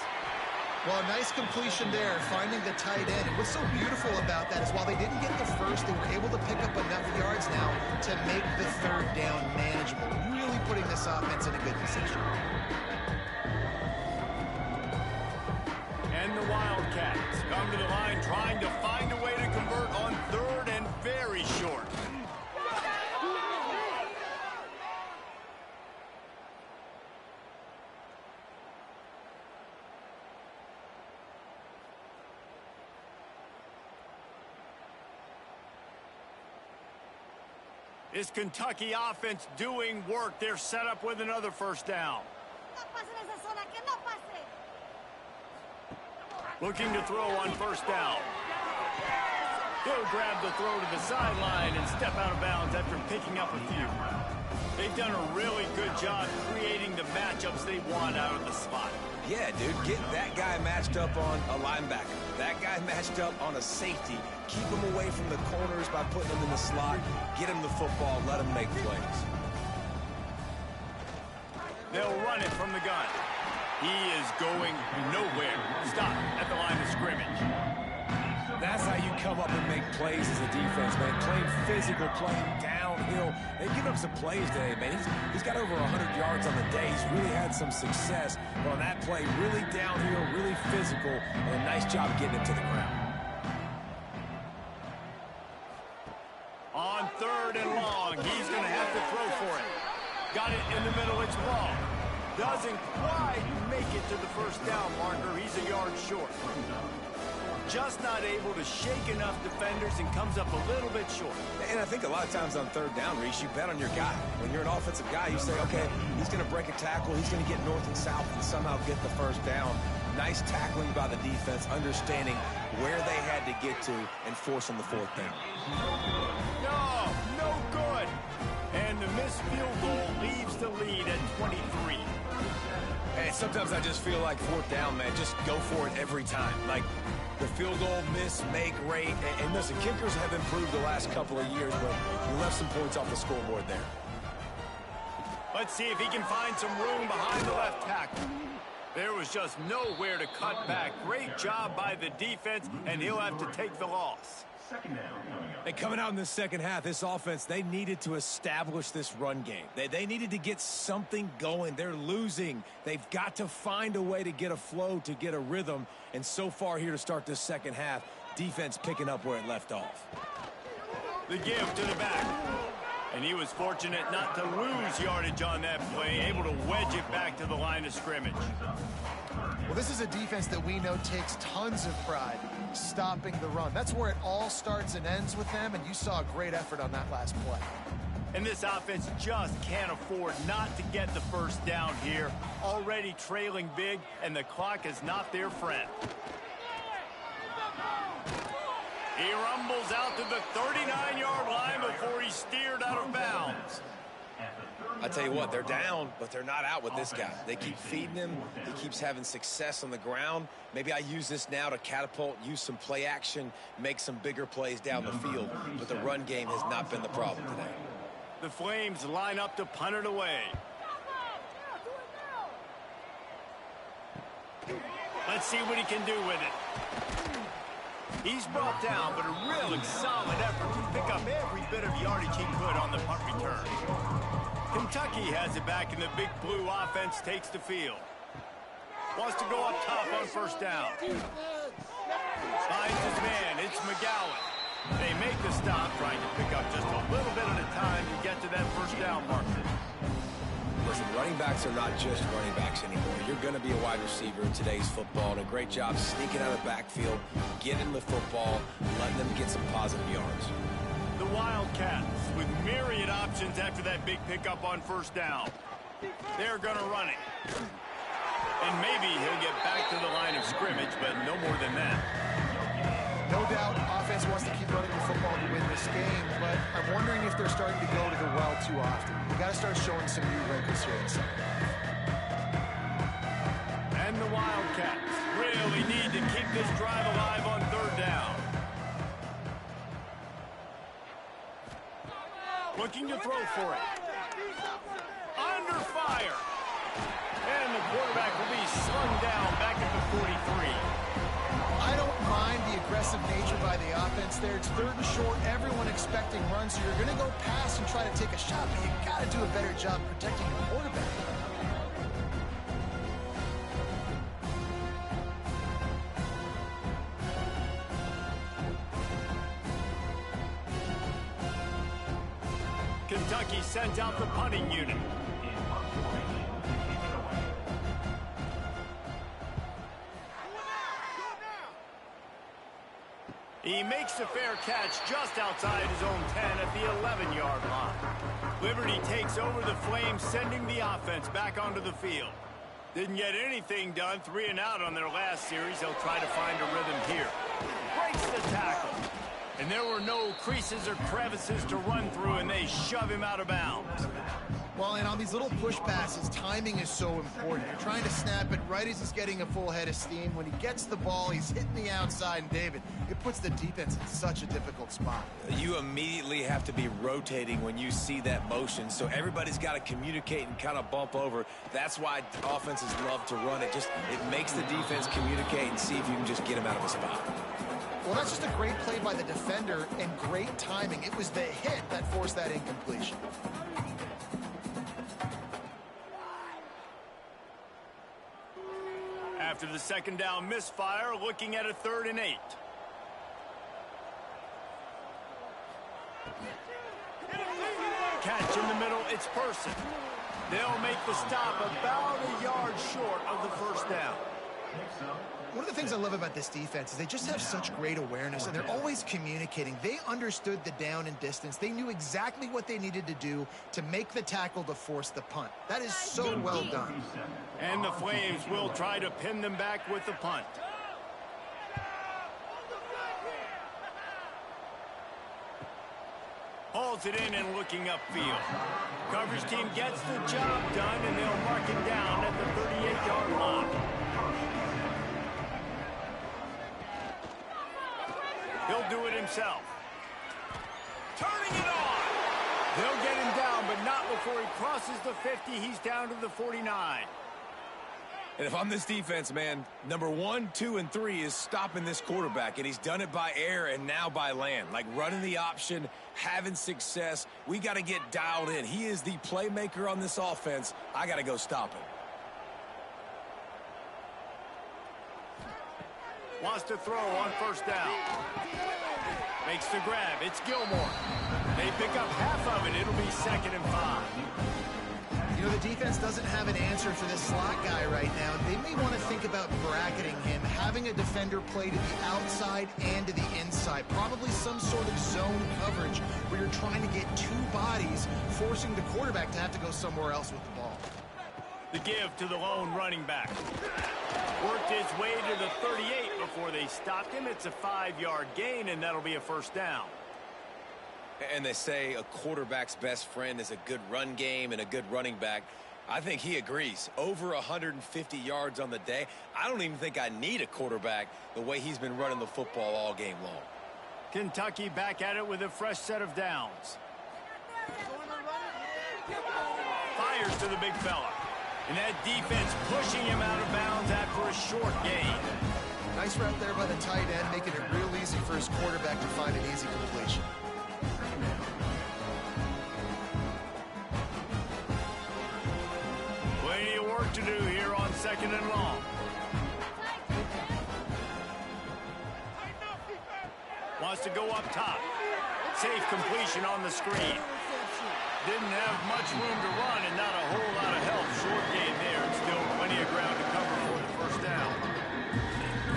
Well, a nice completion there, finding the tight end. And what's so beautiful about that is while they didn't get the first, they were able to pick up enough yards now to make the 3rd down manageable. Really putting this offense in a good position. And the Wildcats come to the line trying to find a way to convert on 3rd and very short. Is Kentucky offense doing work? They're set up with another first down. Looking to throw on first down. He'll grab the throw to the sideline and step out of bounds after picking up a few. They've done a really good job creating the matchups they want out of the slot. Yeah, dude, get that guy matched up on a linebacker. That guy matched up on a safety. Keep him away from the corners by putting him in the slot. Get him the football. Let him make plays. They'll run it from the gun. He is going nowhere. Stop at the line of scrimmage. That's how you come up and make plays as a defense, man. Playing physical, playing downhill. They've given up some plays today, man. He's got over 100 yards on the day. He's really had some success. But on that play, really downhill, really physical, and a nice job getting it to the ground. On 3rd and long, he's going to have to throw for it. Got it in the middle. It's ball. Doesn't quite make it to the first down marker. He's a yard short. Just not able to shake enough defenders and comes up a little bit short. And I think a lot of times on 3rd down, Reese, you bet on your guy. When you're an offensive guy, you say, okay, he's going to break a tackle. He's going to get north and south and somehow get the first down. Nice tackling by the defense, understanding where they had to get to and forcing the 4th down. No good. And the missed field goal leaves the lead at 23. Hey, sometimes I just feel like 4th down, man, just go for it every time. Like, the field goal, miss, make, rate. And listen, kickers have improved the last couple of years, but you left some points off the scoreboard there. Let's see if he can find some room behind the left tackle. There was just nowhere to cut back. Great job by the defense, and he'll have to take the loss. And coming out in the second half, this offense, they needed to establish this run game. They needed to get something going. They're losing. They've got to find a way to get a flow, to get a rhythm. And so far here to start this second half, defense picking up where it left off. The give to the back. And he was fortunate not to lose yardage on that play, able to wedge it back to the line of scrimmage. Well, this is a defense that we know takes tons of pride stopping the run. That's where it all starts and ends with them, and you saw a great effort on that last play. And this offense just can't afford not to get the first down here. Already trailing big, and the clock is not their friend. He rumbles out to the 39-yard line before he's steered out of bounds. I tell you what, they're down, but they're not out with this guy. They keep feeding him. He keeps having success on the ground. Maybe I use this now to catapult, use some play action, make some bigger plays down the field. But the run game has not been the problem today. The Flames line up to punt it away. Let's see what he can do with it. He's brought down, but a really solid effort to pick up every bit of yardage he could on the punt return. Kentucky has it back, and the Big Blue offense takes the field. Wants to go up top on first down. Finds his man. It's McGowan. They make the stop, trying to pick up just a little bit at a time to get to that first down marker. Listen, running backs are not just running backs anymore. You're going to be a wide receiver in today's football, and a great job sneaking out of the backfield, getting the football, letting them get some positive yards. The Wildcats with myriad options after that big pickup on first down. They're going to run it. And maybe he'll get back to the line of scrimmage, but no more than that. No doubt, offense wants to keep running the football to win this game, but I'm wondering if they're starting to go to the well too often. We got to start showing some new wrinkles here in second. And the Wildcats really need to keep this drive alive on third down. Looking to throw for it. Under fire. And the quarterback will be slung down back at the 43. I don't mind the aggressive nature by the offense there. It's third and short, everyone expecting runs, so you're going to go pass and try to take a shot, but you got to do a better job protecting your quarterback. Kentucky sent out the punting unit. He makes a fair catch just outside his own 10 at the 11-yard line. Liberty takes over the Flames, sending the offense back onto the field. Didn't get anything done. 3 and out on their last series. They'll try to find a rhythm here. Breaks the tackle. And there were no creases or crevices to run through, and they shove him out of bounds. Well, and on these little push passes, timing is so important. You're trying to snap it right as he's getting a full head of steam. When he gets the ball, he's hitting the outside, and David, it puts the defense in such a difficult spot. You immediately have to be rotating when you see that motion, so everybody's got to communicate and kind of bump over. That's why offenses love to run it. It makes the defense communicate and see if you can just get him out of a spot. Well, that's just a great play by the defender and great timing. It was the hit that forced that incompletion. After the second down misfire, looking at a 3rd and 8. Catch in the middle, it's Person. They'll make the stop about a yard short of the first down. One of the things I love about this defense is they just have such great awareness, and they're always communicating. They understood the down and distance. They knew exactly what they needed to do to make the tackle to force the punt. That is so well done. And the Flames will try to pin them back with the punt. Hauls it in and looking upfield. Coverage team gets the job done, and they'll mark him down at the 38-yard line. He'll do it himself. Turning it on. They'll get him down, but not before he crosses the 50. He's down to the 49. And if I'm this defense, man, number 1, 2, and 3 is stopping this quarterback, and he's done it by air and now by land. Like running the option, having success. We got to get dialed in. He is the playmaker on this offense. I got to go stop him. Wants to throw on first down. Makes the grab. It's Gilmore. They pick up half of it. It'll be 2nd and 5. You know, the defense doesn't have an answer for this slot guy right now. They may want to think about bracketing him, having a defender play to the outside and to the inside. Probably some sort of zone coverage where you're trying to get 2 bodies, forcing the quarterback to have to go somewhere else with the ball. The give to the lone running back. Worked his way to the 38 before they stopped him. It's a 5-yard gain, and that'll be a first down. And they say a quarterback's best friend is a good run game and a good running back. I think he agrees. Over 150 yards on the day. I don't even think I need a quarterback the way he's been running the football all game long. Kentucky back at it with a fresh set of downs. Fires to the big fella. And that defense pushing him out of bounds after a short gain. Nice route there by the tight end, making it real easy for his quarterback to find an easy completion. Plenty of work to do here on 2nd and long. Wants to go up top. Safe completion on the screen. Didn't have much room to run and not a whole lot of help. Short gain there, and still plenty of ground to cover for the first down.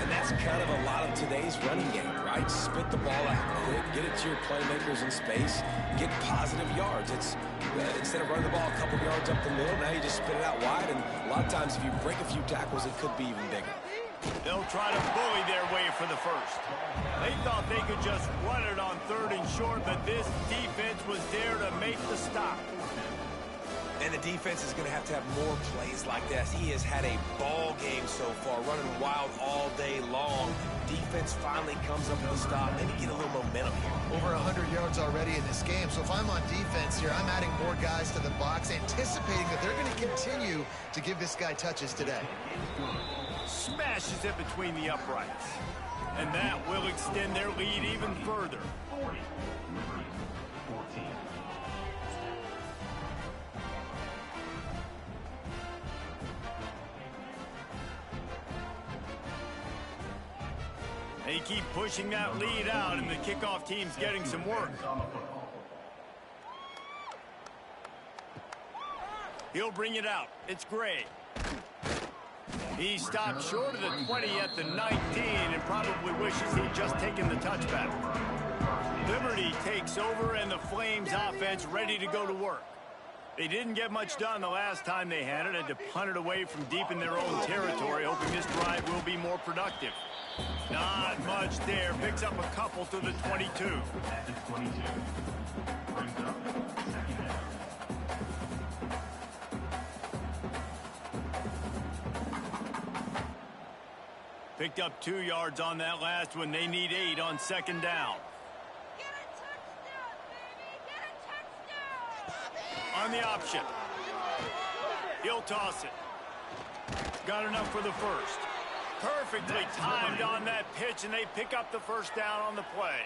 And that's kind of a lot of today's running game, right? Spit the ball out quick, get it to your playmakers in space, get positive yards. It's instead of running the ball a couple yards up the middle, now you just spit it out wide, and a lot of times if you break a few tackles, it could be even bigger. They'll try to bully their way for the first. They thought they could just run it on 3rd and short, but this defense was there to make the stop. And the defense is going to have more plays like this. He has had a ball game so far, running wild all day long. Defense finally comes up with a stop, and you get a little momentum here. Over 100 yards already in this game, so if I'm on defense here, I'm adding more guys to the box, anticipating that they're going to continue to give this guy touches today. Smashes it between the uprights. And that will extend their lead even further. 40, 14. They keep pushing that lead out, and the kickoff team's getting some work. He'll bring it out. It's Gray. He stopped short of the 20 at the 19 and probably wishes he'd just taken the touchback. Liberty takes over, and the Flames offense ready to go to work. They didn't get much done the last time they had it. Had to punt it away from deep in their own territory, hoping this drive will be more productive. Not much there. Picks up a couple to the 22. At the 22. Brings up second down. Picked up 2 yards on that last one. They need 8 on second down. Get a touchdown, baby! Get a touchdown! On the option. He'll toss it. Got enough for the first. Perfectly timed on that pitch, and they pick up the first down on the play.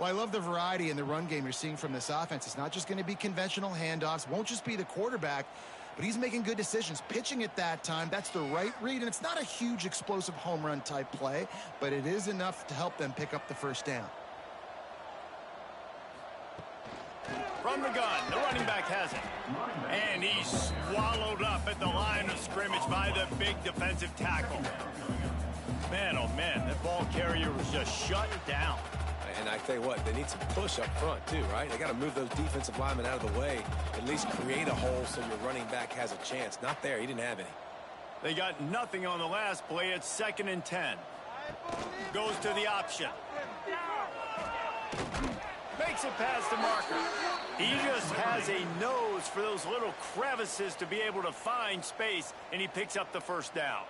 Well, I love the variety in the run game you're seeing from this offense. It's not just going to be conventional handoffs. Won't just be the quarterback, but he's making good decisions. Pitching at that time, that's the right read, and it's not a huge explosive home run type play, but it is enough to help them pick up the first down. From the gun, the running back has it. And he's swallowed up at the line of scrimmage by the big defensive tackle. Man, oh man, that ball carrier was just shut down. And I tell you what, they need some push up front too, right? They got to move those defensive linemen out of the way, at least create a hole so your running back has a chance. Not there, he didn't have any. They got nothing on the last play. It's 2nd and 10. Goes to the option. Makes it past the marker. He just has a nose for those little crevices to be able to find space, and he picks up the first down.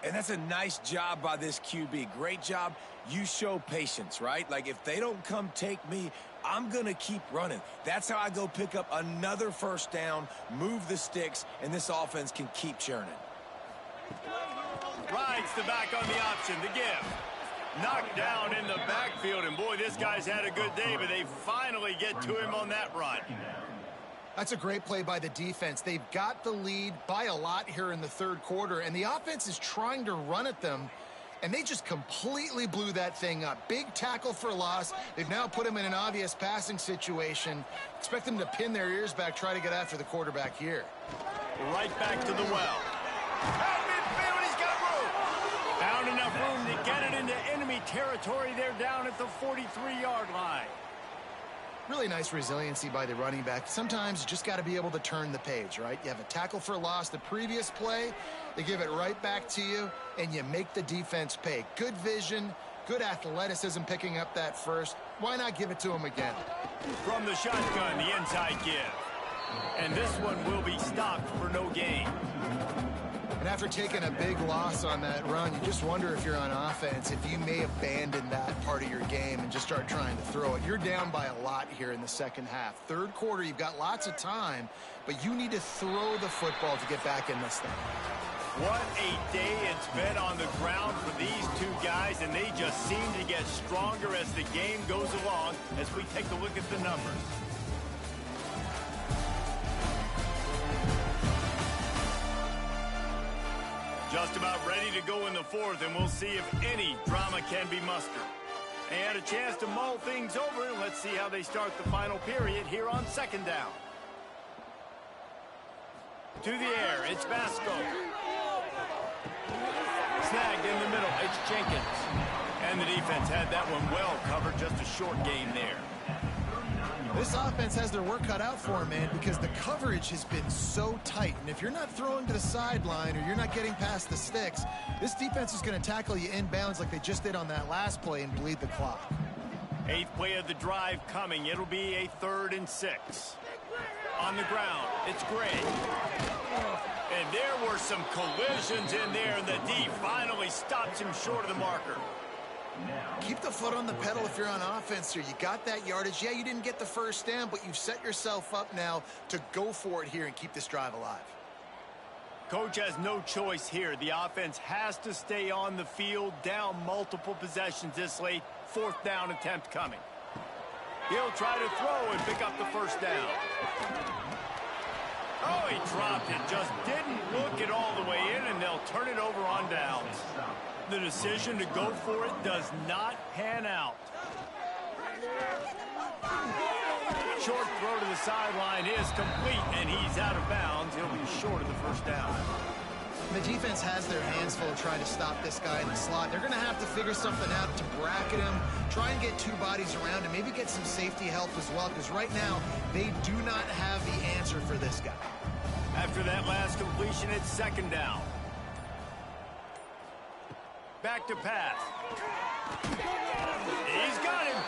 And that's a nice job by this QB. Great job. You show patience, right? Like, if they don't come take me, I'm going to keep running. That's how I go pick up another first down, move the sticks, and this offense can keep churning. Rides the back on the option, the give. Knocked down in the backfield, and boy, this guy's had a good day, but they finally get to him on that run. That's a great play by the defense. They've got the lead by a lot here in the third quarter, and the offense is trying to run at them, and they just completely blew that thing up. Big tackle for loss. They've now put him in an obvious passing situation. Expect them to pin their ears back, try to get after the quarterback here. Right back to the well. Out midfield, he's got room. Found enough room to get it into enemy territory. They're down at the 43-yard line. Really nice resiliency by the running back. Sometimes you just got to be able to turn the page, right? You have a tackle for loss the previous play. They give it right back to you, and you make the defense pay. Good vision, good athleticism picking up that first. Why not give it to him again? From the shotgun, the inside give. And this one will be stopped for no gain. And after taking a big loss on that run, you just wonder if you're on offense, if you may abandon that part of your game and just start trying to throw it. You're down by a lot here in the second half. Third quarter, you've got lots of time, but you need to throw the football to get back in this thing. What a day it's been on the ground for these two guys, and they just seem to get stronger as the game goes along as we take a look at the numbers. Just about ready to go in the fourth, and we'll see if any drama can be mustered. They had a chance to mull things over, and let's see how they start the final period here on second down. To the air, it's Vasco. Snagged in the middle, it's Jenkins. And the defense had that one well covered, just a short gain there. This offense has their work cut out for them, man, because the coverage has been so tight. And if you're not throwing to the sideline or you're not getting past the sticks, this defense is going to tackle you inbounds like they just did on that last play and bleed the clock. 8th play of the drive coming. It'll be a 3rd and 6. On the ground, it's Gray. And there were some collisions in there, and the D finally stops him short of the marker. Keep the foot on the pedal if you're on offense here. You got that yardage. Yeah, you didn't get the first down, but you've set yourself up now to go for it here and keep this drive alive. Coach has no choice here. The offense has to stay on the field, down multiple possessions this late. 4th down attempt coming. He'll try to throw and pick up the first down. Oh, he dropped it. Just didn't look it all the way in, and they'll turn it over on downs. The decision to go for it does not pan out. Short throw to the sideline is complete, and he's out of bounds. He'll be short of the first down. The defense has their hands full trying to stop this guy in the slot. They're going to have to figure something out to bracket him, try and get two bodies around him, maybe get some safety help as well, because right now they do not have the answer for this guy. After that last completion, it's second down. Back to pass. He's got him.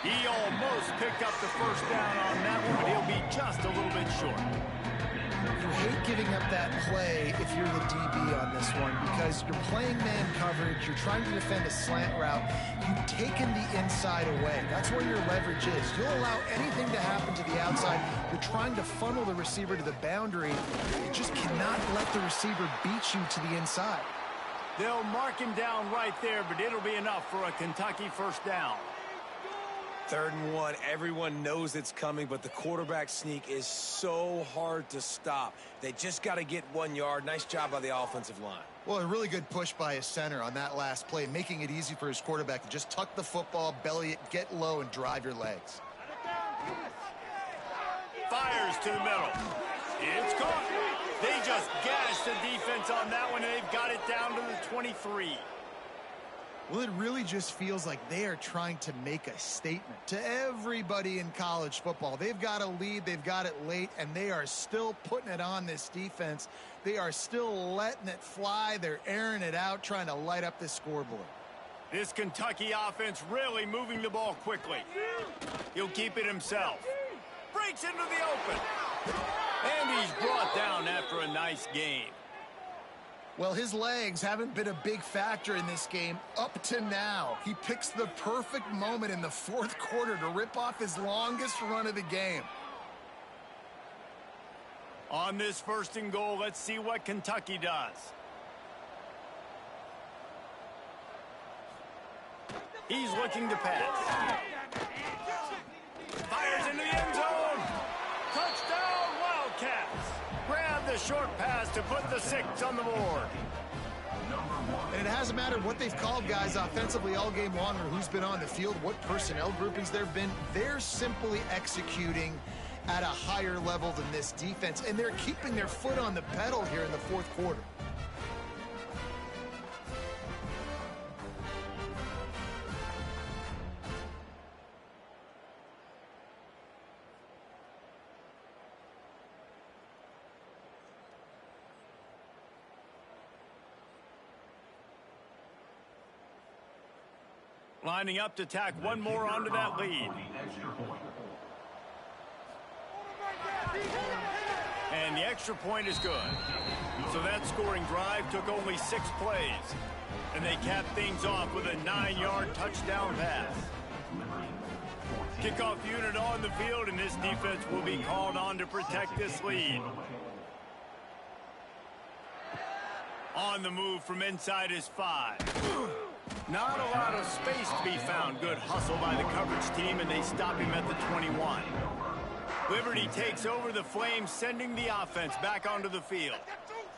He almost picked up the first down on that one, but he'll be just a little bit short. You hate giving up that play if you're the DB on this one because you're playing man coverage, you're trying to defend a slant route, you've taken the inside away. That's where your leverage is. You'll allow anything to happen to the outside. You're trying to funnel the receiver to the boundary. You just cannot let the receiver beat you to the inside. They'll mark him down right there, but it'll be enough for a Kentucky first down. 3rd and 1, everyone knows it's coming, but the quarterback sneak is so hard to stop. They just got to get 1 yard. Nice job by the offensive line. Well, a really good push by his center on that last play, making it easy for his quarterback to just tuck the football, belly it, get low, and drive your legs. Fires to the middle. It's caught. They just gashed the defense on that one, and they've got it down to the 23. Well, it really just feels like they are trying to make a statement to everybody in college football. They've got a lead, they've got it late, and they are still putting it on this defense. They are still letting it fly. They're airing it out, trying to light up this scoreboard. This Kentucky offense really moving the ball quickly. He'll keep it himself. Breaks into the open. And he's brought down after a nice game. Well, his legs haven't been a big factor in this game up to now. He picks the perfect moment in the 4th quarter to rip off his longest run of the game. On this 1st and goal, let's see what Kentucky does. He's looking to pass. Fires into the end zone. Touchdown, Wildcats. Grab the short pass to put the 6 on the board. And it hasn't mattered what they've called guys offensively all game long or who's been on the field, what personnel groupings there have been. They're simply executing at a higher level than this defense, and they're keeping their foot on the pedal here in the 4th quarter. Lining up to tack one more onto that lead. And the extra point is good. So that scoring drive took only 6 plays. And they capped things off with a 9-yard touchdown pass. Kickoff unit on the field, and this defense will be called on to protect this lead. On the move from inside is 5. Not a lot of space to be found. Good hustle by the coverage team, and they stop him at the 21. Liberty takes over the Flames, sending the offense back onto the field.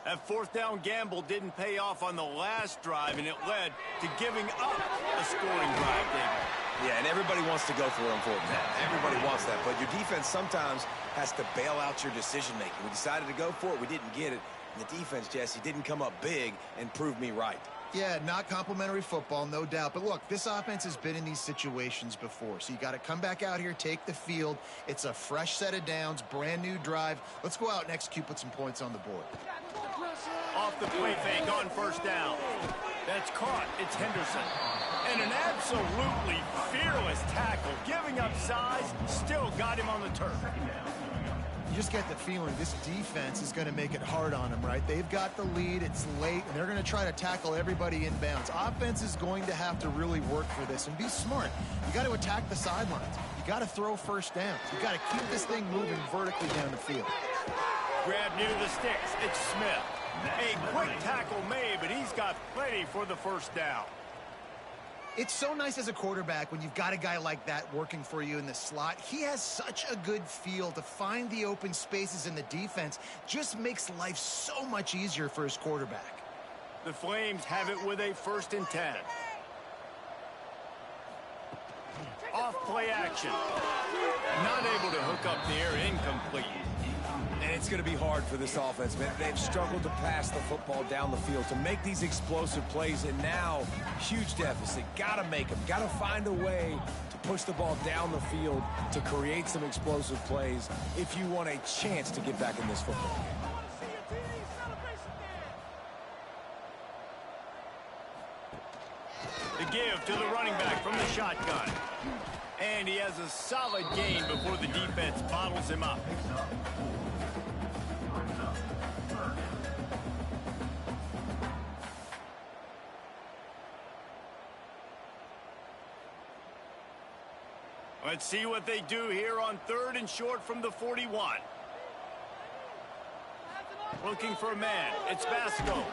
That 4th down gamble didn't pay off on the last drive, and it led to giving up a scoring drive, David. Yeah, and everybody wants to go for it on 4th down. Everybody wants that, but your defense sometimes has to bail out your decision-making. We decided to go for it. We didn't get it. And the defense, Jesse, didn't come up big and prove me right. Yeah, not complimentary football, no doubt. But look, this offense has been in these situations before. So you got to come back out here, take the field. It's a fresh set of downs, brand new drive. Let's go out and execute, put some points on the board. Off the play fake on 1st down. That's caught. It's Henderson. And an absolutely fearless tackle. Giving up size, still got him on the turf. You just get the feeling this defense is going to make it hard on them, right? They've got the lead, it's late, and they're going to try to tackle everybody inbounds. Offense is going to have to really work for this and be smart. You got to attack the sidelines. You got to throw 1st downs. You got to keep this thing moving vertically down the field. Grab near the sticks. It's Smith. A quick tackle made, but he's got plenty for the 1st down. It's so nice as a quarterback when you've got a guy like that working for you in the slot. He has such a good feel to find the open spaces in the defense. Just makes life so much easier for his quarterback. The Flames have it with a 1st and 10. Off play action. Not able to hook up there, incomplete. And it's going to be hard for this offense, man. They've struggled to pass the football down the field, to make these explosive plays, and now, huge deficit. Got to make them. Got to find a way to push the ball down the field to create some explosive plays if you want a chance to get back in this football game. The give to the running back from the shotgun. And he has a solid gain before the defense bottles him up. Let's see what they do here on 3rd and short from the 41. Looking for a man. It's Vasco.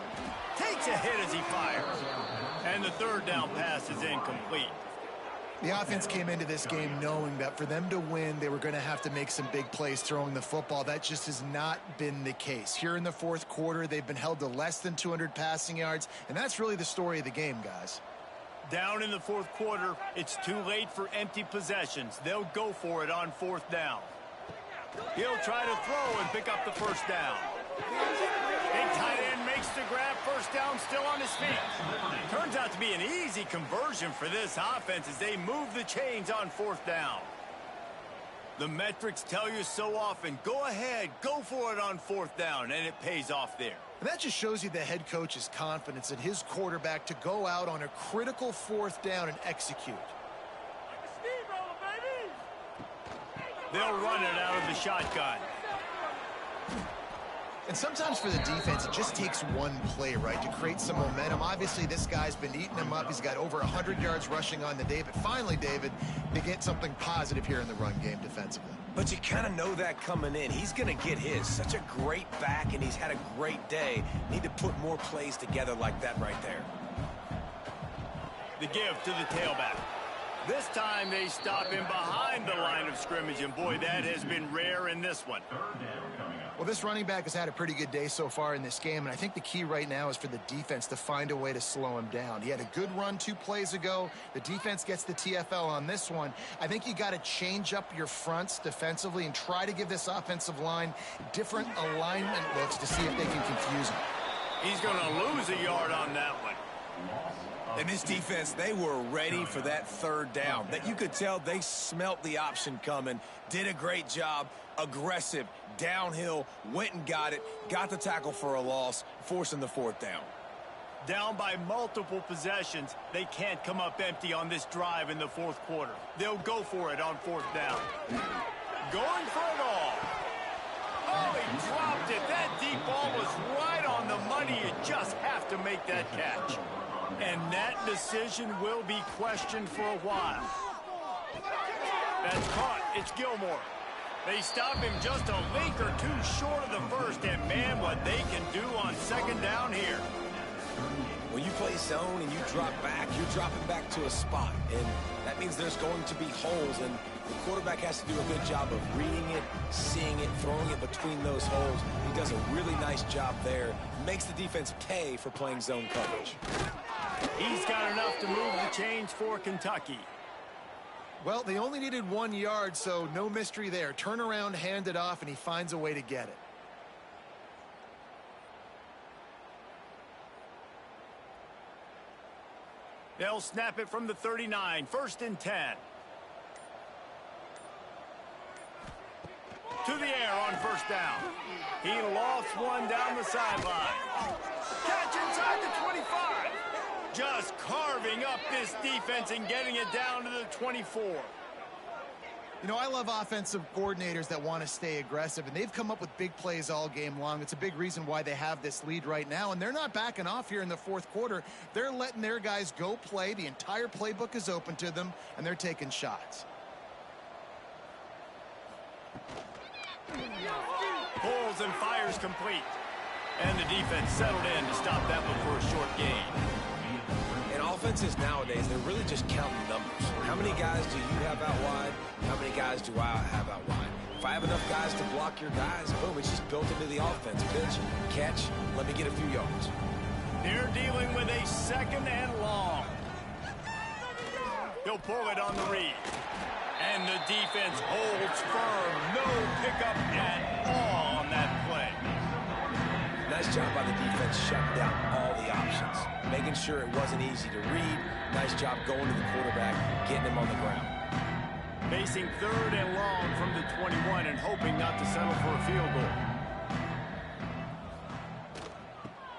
Takes a hit as he fires. And the 3rd down pass is incomplete. The offense came into this game knowing that for them to win, they were going to have to make some big plays throwing the football. That just has not been the case. Here in the 4th quarter, they've been held to less than 200 passing yards, and that's really the story of the game, guys. Down in the 4th quarter, it's too late for empty possessions. They'll go for it on 4th down. He'll try to throw and pick up the 1st down. Big tight end makes the grab. 1st down, still on his feet. Turns out to be an easy conversion for this offense as they move the chains on 4th down. The metrics tell you so often, go ahead, go for it on 4th down, and it pays off there. And that just shows you the head coach's confidence in his quarterback to go out on a critical 4th down and execute. They'll run it out of the shotgun. And sometimes for the defense, it just takes one play, right, to create some momentum. Obviously, this guy's been eating him up. He's got over 100 yards rushing on the day. But finally, David, they get something positive here in the run game defensively. But you kind of know that coming in. He's going to get his. Such a great back, and he's had a great day. Need to put more plays together like that right there. The give to the tailback. This time they stop him behind the line of scrimmage, and boy, that has been rare in this one. Well, this running back has had a pretty good day so far in this game, and I think the key right now is for the defense to find a way to slow him down. He had a good run 2 plays ago. The defense gets the TFL on this one. I think you got to change up your fronts defensively and try to give this offensive line different alignment looks to see if they can confuse him. He's going to lose a yard on that one. And this defense, they were ready for that 3rd down. That you could tell they smelt the option coming, did a great job, aggressive, downhill, went and got it, got the tackle for a loss, forcing the 4th down. Down by multiple possessions, they can't come up empty on this drive in the 4th quarter. They'll go for it on 4th down. Going for it all. Oh, he dropped it. That deep ball was right on the money. You just have to make that catch. And that decision will be questioned for a while. That's caught. It's Gilmore. They stop him just a link or 2 short of the 1st, and man, what they can do on 2nd down here. When you play zone and you drop back, you're dropping back to a spot, and that means there's going to be holes, and the quarterback has to do a good job of reading it, seeing it, throwing it between those holes. He does a really nice job there. Makes the defense pay for playing zone coverage. He's got enough to move the chains for Kentucky. Well, they only needed 1 yard, so no mystery there. Turn around, hand it off, and he finds a way to get it. They'll snap it from the 39, 1st and 10. To the air on 1st down. He lost one down the sideline. Catch inside the 25. Just carving up this defense and getting it down to the 24. You know, I love offensive coordinators that want to stay aggressive, and they've come up with big plays all game long. It's a big reason why they have this lead right now, and they're not backing off here in the 4th quarter. They're letting their guys go play. The entire playbook is open to them, and they're taking shots. Pulls and fires complete. And the defense settled in to stop that one for a short gain. And offenses nowadays, they're really just counting numbers. How many guys do you have out wide? How many guys do I have out wide? If I have enough guys to block your guys, boom, it's just built into the offense. Pitch, catch, let me get a few yards. They're dealing with a 2nd and long. He'll pull it on the read. And the defense holds firm. No pickup at all on that Nice job by the defense shutting down all the options, making sure it wasn't easy to read. Nice job going to the quarterback, getting him on the ground. Facing 3rd and long from the 21 and hoping not to settle for a field goal.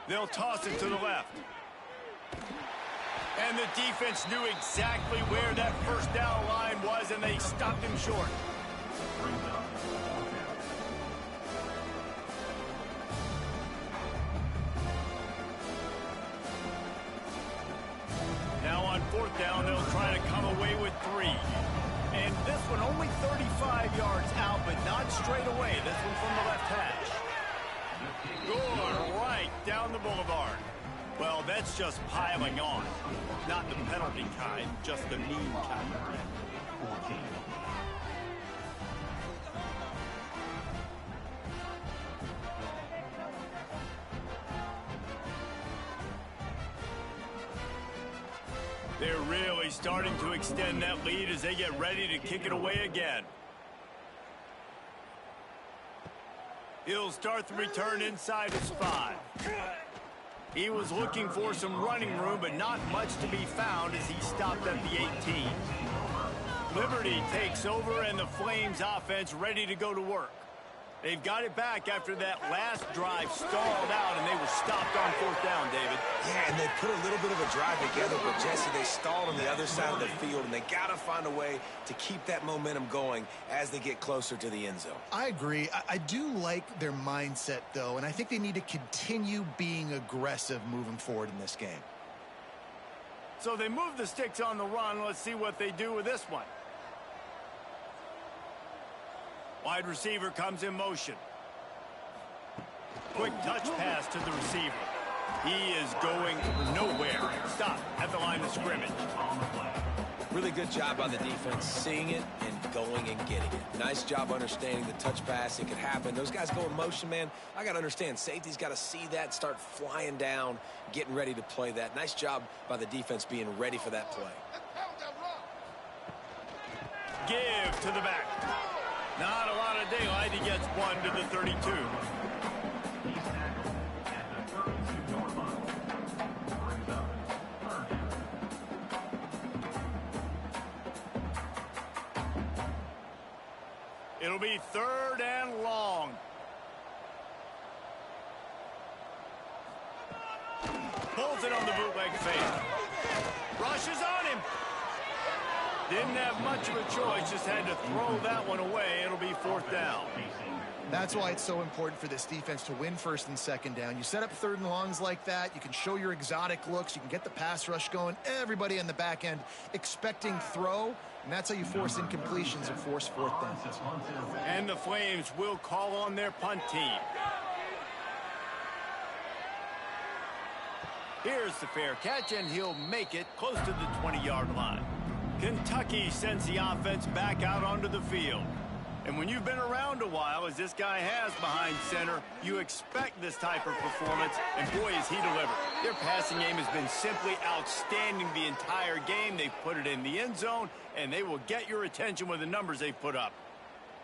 They'll toss it to the left. And the defense knew exactly where that first down line was, and they stopped him short. Now on 4th down, they'll try to come away with 3. And this one only 35 yards out, but not straight away. This one from the left hash. Good, right down the boulevard. Well, that's just piling on. Not the penalty kind, just the mean kind. They're really starting to extend that lead as they get ready to kick it away again. He'll start the return inside his 5. He was looking for some running room, but not much to be found as he stopped at the 18. Liberty takes over, and the Flames offense ready to go to work. They've got it back after that last drive stalled out, and they were stopped on 4th down, David. Yeah, and they put a little bit of a drive together, but Jesse, they stalled on the other side of the field, and they got to find a way to keep that momentum going as they get closer to the end zone. I agree. I do like their mindset, though, and I think they need to continue being aggressive moving forward in this game. So they move the sticks on the run. Let's see what they do with this one. Wide receiver comes in motion. Quick touch pass to the receiver. He is going nowhere. Stop at the line of scrimmage. Really good job by the defense, seeing it and going and getting it. Nice job understanding the touch pass. It could happen. Those guys go in motion, man. I got to understand. Safety's got to see that, start flying down, getting ready to play that. Nice job by the defense being ready for that play. Give to the back. Not a lot of daylight. He gets 1 to the 32. It'll be 3rd and long. Pulls it on the bootleg fake. Rushes on him. Didn't have much of a choice, just had to throw that one away. It'll be 4th down. That's why it's so important for this defense to win 1st and 2nd down. You set up 3rd and longs like that. You can show your exotic looks. You can get the pass rush going. Everybody on the back end expecting throw, and that's how you force incompletions and force 4th downs. And the Flames will call on their punt team. Here's the fair catch, and he'll make it close to the 20-yard line. Kentucky sends the offense back out onto the field. And when you've been around a while, as this guy has behind center, you expect this type of performance, and boy, has he delivered. Their passing game has been simply outstanding the entire game. They've put it in the end zone, and they will get your attention with the numbers they've put up.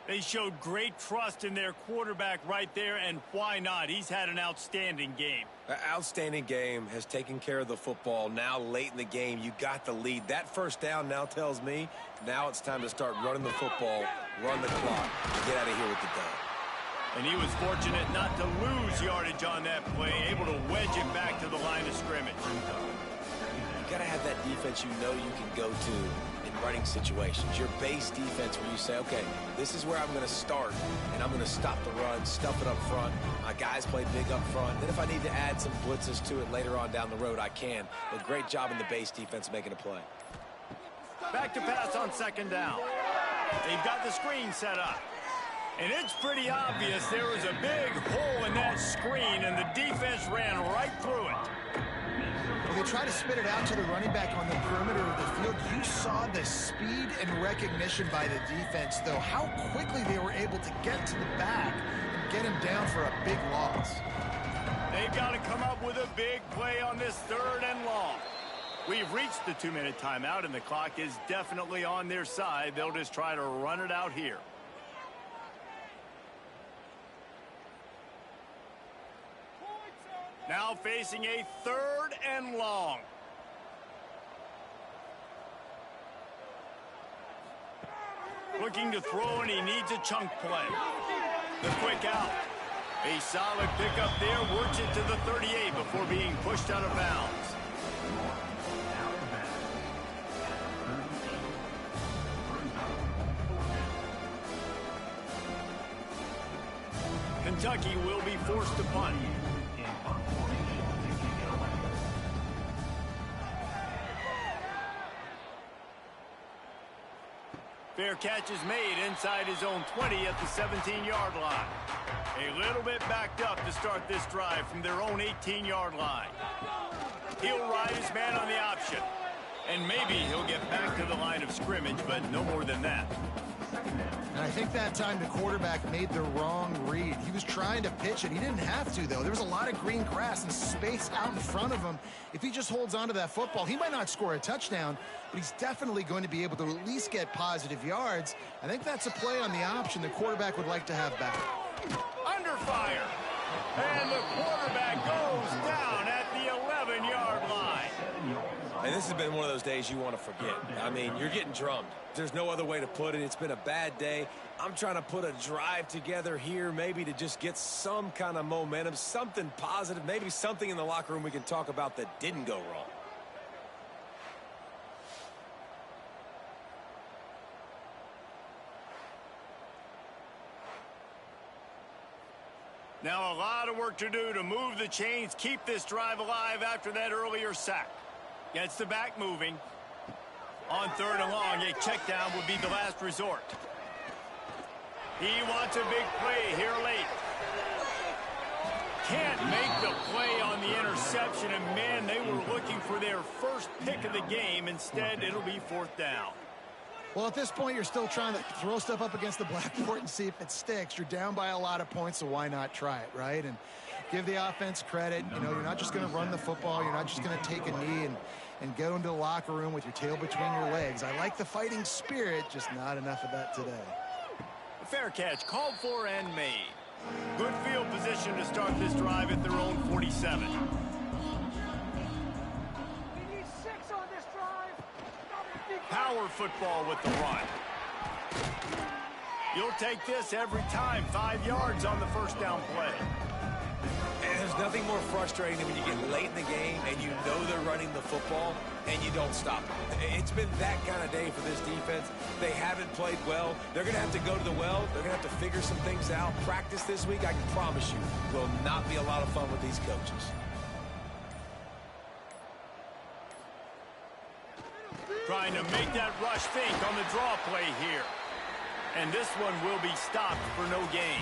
They showed great trust in their quarterback right there, and why not? He's had an outstanding game. An outstanding game, has taken care of the football. Now late in the game, you got the lead. That 1st down now tells me now it's time to start running the football, run the clock, and get out of here with the dub. And he was fortunate not to lose yardage on that play, able to wedge it back to the line of scrimmage. You got to have that defense you know you can go to in running situations. Your base defense where you say, okay, this is where I'm going to start, and I'm going to stop the run, stuff it up front. My guys play big up front. Then if I need to add some blitzes to it later on down the road, I can. But great job in the base defense making a play. Back to pass on 2nd down. They've got the screen set up. And it's pretty obvious there was a big hole in that screen, and the defense ran right through it. Well, they try to spit it out to the running back on the perimeter of the field. You saw the speed and recognition by the defense, though, how quickly they were able to get to the back and get him down for a big loss. They've got to come up with a big play on this 3rd and long. We've reached the 2-minute timeout, and the clock is definitely on their side. They'll just try to run it out here. Now facing a 3rd and long. Looking to throw, and he needs a chunk play. The quick out. A solid pickup there, works it to the 38 before being pushed out of bounds. Kentucky will be forced to punt. Fair catch is made inside his own 20 at the 17-yard line. A little bit backed up to start this drive from their own 18-yard line. He'll ride his man on the option. And maybe he'll get back to the line of scrimmage, but no more than that. And I think that time the quarterback made the wrong read. He was trying to pitch it. He didn't have to, though. There was a lot of green grass and space out in front of him. If he just holds on to that football, he might not score a touchdown, but he's definitely going to be able to at least get positive yards. I think that's a play on the option the quarterback would like to have back. Under fire. And the quarterback goes down at the 11-yard line. And this has been one of those days you want to forget. I mean, you're getting drummed. There's no other way to put it. It's been a bad day. I'm trying to put a drive together here, maybe to just get some kind of momentum, something positive, maybe something in the locker room we can talk about that didn't go wrong. Now a lot of work to do to move the chains, keep this drive alive after that earlier sack. Gets the back moving. On 3rd and long, a check down would be the last resort. He wants a big play here late. Can't make the play on the interception, and man, they were looking for their first pick of the game. Instead, it'll be 4th down. Well, at this point, you're still trying to throw stuff up against the blackboard and see if it sticks. You're down by a lot of points, so why not try it, right? And give the offense credit. You know, you're not just going to run the football. You're not just going to take a knee and go into the locker room with your tail between your legs. I like the fighting spirit, just not enough of that today. A fair catch called for and made. Good field position to start this drive at their own 47. We need 6 on this drive. Power football with the run. You'll take this every time. 5 yards on the first down play. And there's nothing more frustrating than when you get late in the game and you know they're running the football and you don't stop them. It's been that kind of day for this defense. They haven't played well. They're going to have to go to the well. They're going to have to figure some things out. Practice this week, I can promise you, will not be a lot of fun with these coaches. Trying to make that rush think on the draw play here. And this one will be stopped for no gain.